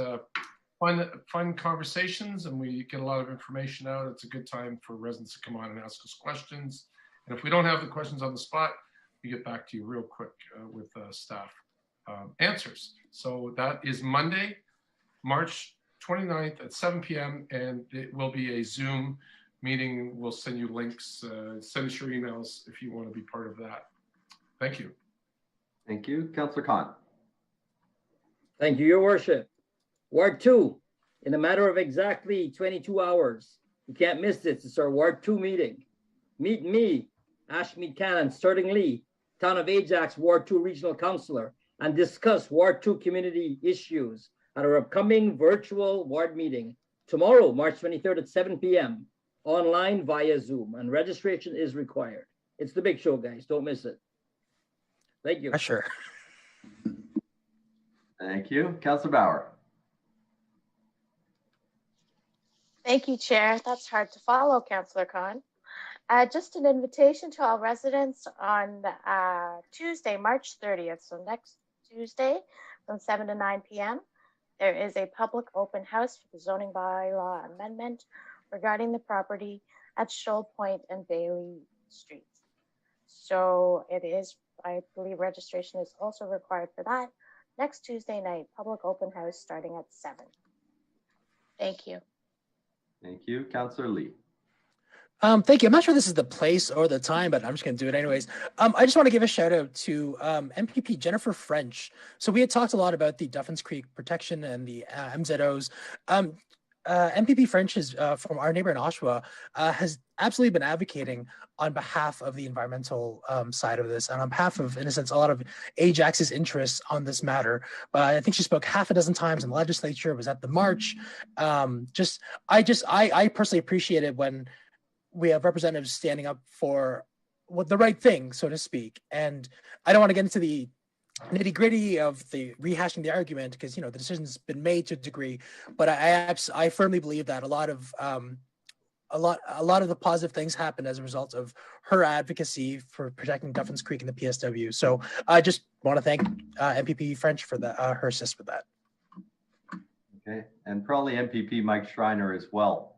fun conversations, and we get a lot of information out. It's a good time for residents to come on and ask us questions. And if we don't have the questions on the spot, we get back to you real quick with staff answers. So that is Monday, March 29th at 7 p.m. and it will be a Zoom meeting. We'll send you links, send us your emails if you want to be part of that. Thank you. Thank you. Councillor Khan. Thank you, Your Worship. Ward 2, in a matter of exactly 22 hours. You can't miss this. It's our Ward 2 meeting. Meet me, Ashmead Cannon, Sterling Lee, Town of Ajax Ward 2 Regional Councillor, and discuss Ward 2 community issues at our upcoming virtual ward meeting tomorrow, March 23rd at 7 p.m. online via Zoom, and registration is required. It's the big show, guys. Don't miss it. Thank you. Sure. Thank you. Councillor Bauer. Thank you, Chair. That's hard to follow, Councillor Khan. Just an invitation to all residents on Tuesday, March 30th, so next Tuesday from 7 to 9 p.m. There is a public open house for the zoning bylaw amendment regarding the property at Shoal Point and Bailey Streets. So it is, I believe registration is also required for that. Next Tuesday night, public open house starting at 7. Thank you. Thank you. Councillor Lee. Thank you. I'm not sure this is the place or the time, but I'm just going to do it anyways. I just want to give a shout out to MPP Jennifer French. So we had talked a lot about the Duffins Creek protection and the MZOs. MPP French is from our neighbor in Oshawa, has absolutely been advocating on behalf of the environmental side of this, and on behalf of, in a sense, a lot of Ajax's interests on this matter. I think she spoke half a dozen times in the legislature, was at the march. I personally appreciate it when we have representatives standing up for what the right thing, so to speak. And I don't want to get into the nitty gritty of the rehashing the argument because, you know, the decision's been made to a degree, but I firmly believe that a lot of the positive things happen as a result of her advocacy for protecting Duffins Creek and the PSW. So I just want to thank MPP French for that, her assist with that. Okay, and probably MPP Mike Schreiner as well,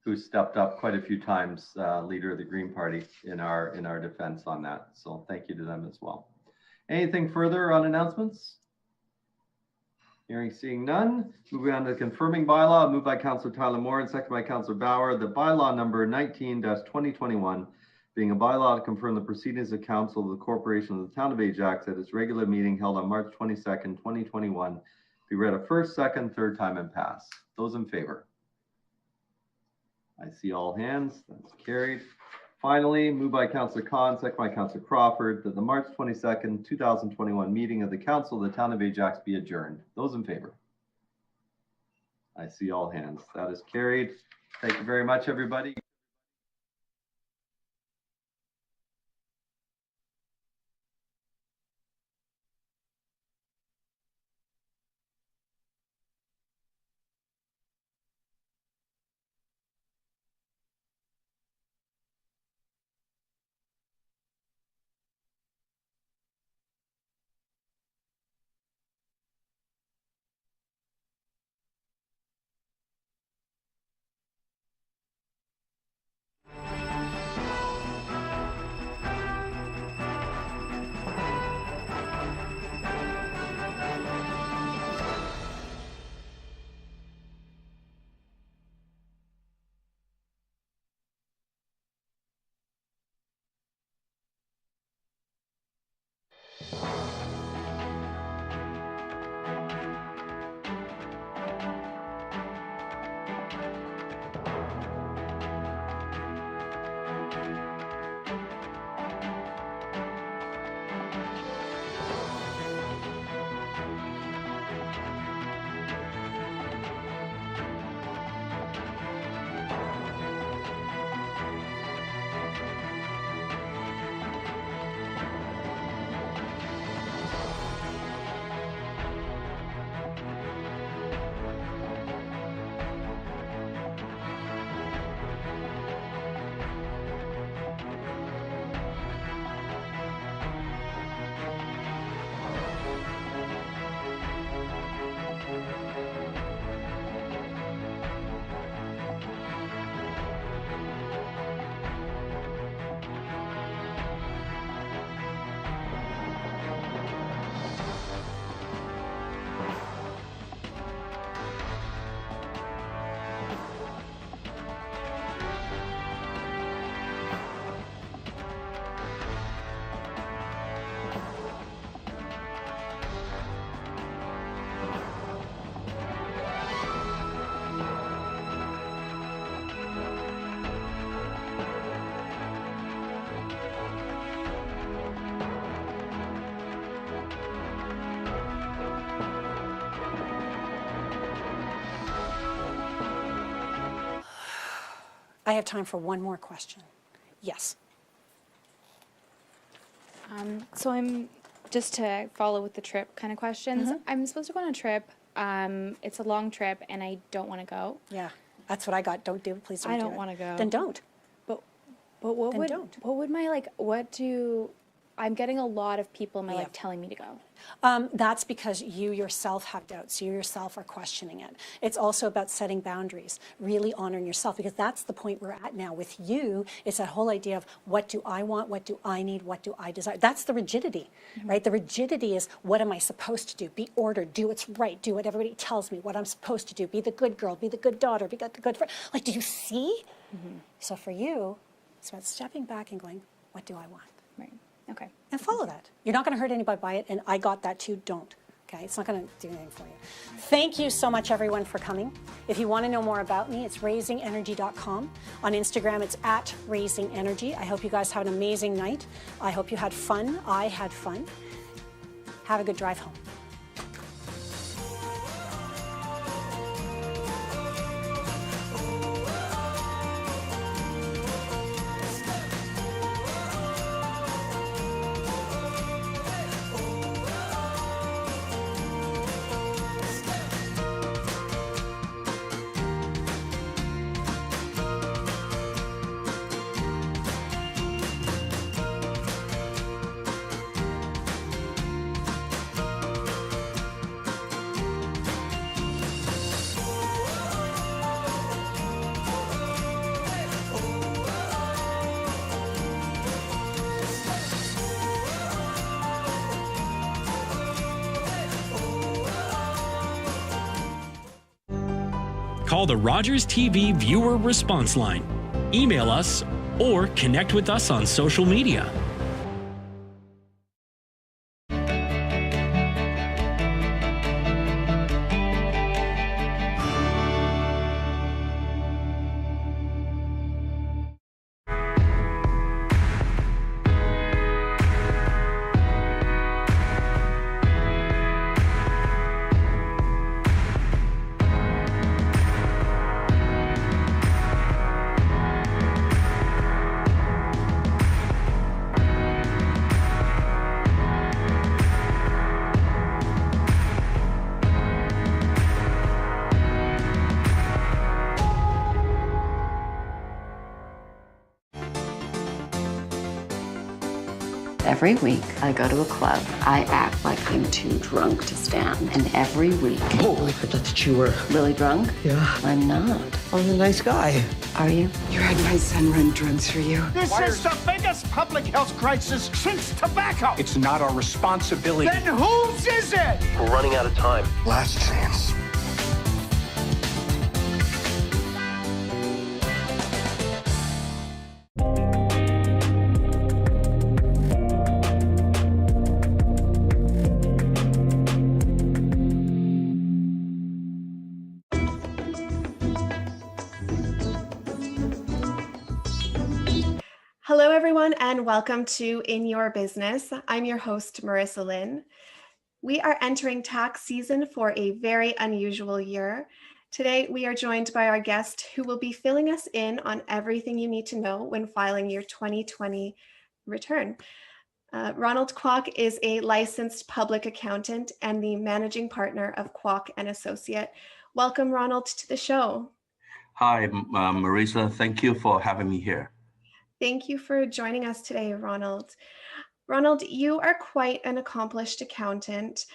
who stepped up quite a few times, leader of the Green Party in our defense on that. So thank you to them as well. Anything further on announcements? Hearing, seeing none. Moving on to confirming bylaw, moved by Councillor Tyler Moore and second by Councillor Bauer. The bylaw number 19-2021, being a bylaw to confirm the proceedings of Council of the Corporation of the Town of Ajax at its regular meeting held on March 22nd, 2021, be read a first, second, third time and pass. Those in favor? I see all hands. That's carried. Finally, moved by Councillor Khan, second by Councillor Crawford, that the March 22nd, 2021 meeting of the Council of the Town of Ajax be adjourned. Those in favor? I see all hands. That is carried. Thank you very much, everybody. I have time for one more question. Yes. So I'm just to follow with the trip kind of questions. I'm supposed to go on a trip. It's a long trip and I don't want to go. Yeah, that's what I got. Don't do it. Please don't do it. I don't want to go. Then don't. But what Then would don't. what would my I'm getting a lot of people in my life telling me to go. That's because you yourself have doubts. You yourself are questioning it. It's also about setting boundaries, really honoring yourself, because that's the point we're at now. With you, it's that whole idea of what do I want, what do I need, what do I desire. That's the rigidity, right? The rigidity is what am I supposed to do? Be ordered, do what's right, do what everybody tells me, what I'm supposed to do, be the good girl, be the good daughter, be the good friend. Like, do you see? So for you, it's about stepping back and going, what do I want? Right. Okay. And follow that. You're not going to hurt anybody by it, and I got that too. Don't. Okay? It's not going to do anything for you. Thank you so much, everyone, for coming. If you want to know more about me, it's raisingenergy.com. On Instagram, it's @raisingenergy. I hope you guys have an amazing night. I hope you had fun. I had fun. Have a good drive home. Call the Rogers TV viewer response line, email us, or connect with us on social media. Every week, I go to a club. I act like I'm too drunk to stand. And every week... Oh, I thought that you were... Really drunk? Yeah. I'm not. I'm a nice guy. Are you? You had my son run drugs for you. This is the biggest public health crisis since tobacco. It's not our responsibility. Then whose is it? We're running out of time. Last chance. Hello, everyone, and welcome to In Your Business. I'm your host, Marissa Lynn. We are entering tax season for a very unusual year. Today, we are joined by our guest who will be filling us in on everything you need to know when filing your 2020 return. Ronald Kwok is a licensed public accountant and the managing partner of Kwok & Associate. Welcome, Ronald, to the show. Hi, Marissa. Thank you for having me here. Thank you for joining us today, Ronald. Ronald, you are quite an accomplished accountant.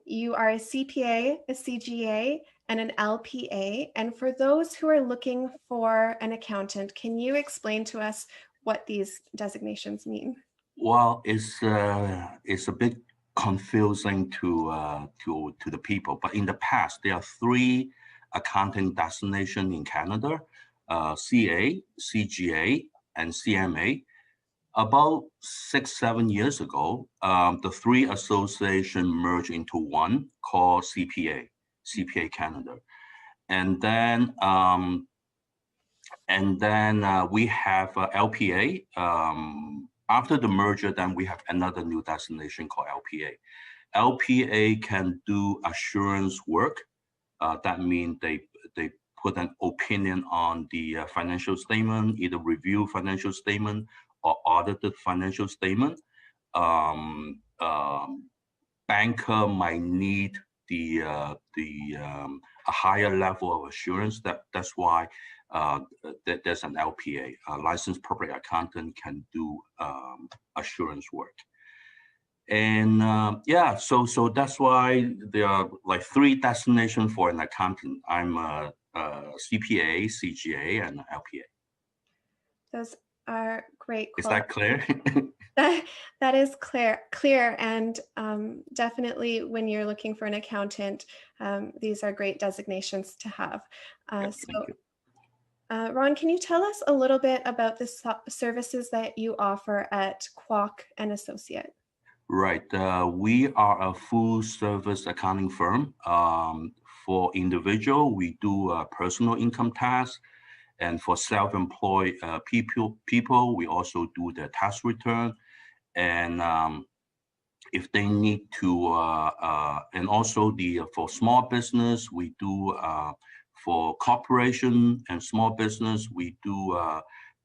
You are a CPA, a CGA, and an LPA. And for those who are looking for an accountant, can you explain to us what these designations mean? Well, it's a bit confusing to the people, but in the past, there are 3 accounting designations in Canada, CA, CGA, and CMA. About 6-7 years ago, the 3 associations merged into one called CPA Canada. And then we have LPA. After the merger, then we have another new designation called LPA. LPA can do assurance work. That means they put an opinion on the financial statement, either review financial statement or audited financial statement. Banker might need a higher level of assurance. That's why there's an LPA. A licensed public accountant can do assurance work. And yeah, so that's why there are like 3 destinations for an accountant. I'm a CPA, CGA, and LPA. Those are great. Is that clear? That is clear, and definitely when you're looking for an accountant, these are great designations to have. Ron, can you tell us a little bit about the services that you offer at Kwok and Associate? Right. We are a full service accounting firm. For individual, we do personal income tax. And for self-employed people, we also do the tax return. And if they need to, and also for small business, we do, for corporation and small business, we do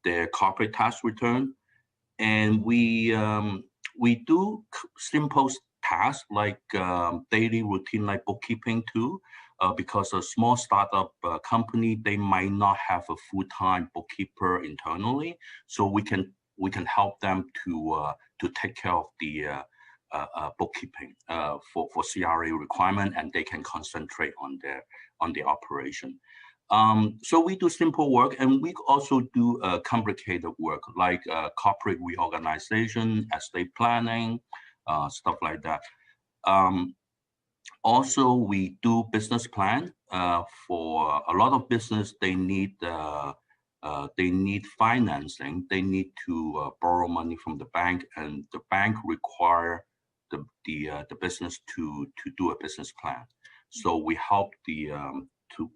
their corporate tax return. And we do simple tasks like daily routine, like bookkeeping too, because a small startup company, they might not have a full-time bookkeeper internally. So we can help them to take care of the bookkeeping for CRA requirement, and they can concentrate on their operation. So we do simple work, and we also do complicated work like corporate reorganization, estate planning, stuff like that. Also, we do business plan. For a lot of business, they need financing. They need to borrow money from the bank, and the bank require the business to do a business plan. So we help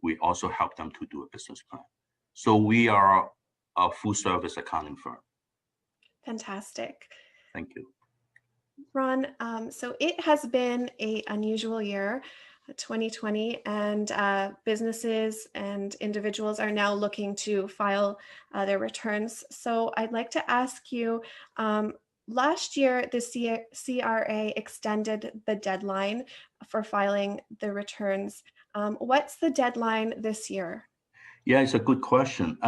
we also help them to do a business plan. So we are a full service accounting firm. Fantastic. Thank you. Ron, so it has been an unusual year, 2020, and businesses and individuals are now looking to file their returns. So I'd like to ask you, last year, the CRA extended the deadline for filing the returns. What's the deadline this year? Yeah, it's a good question.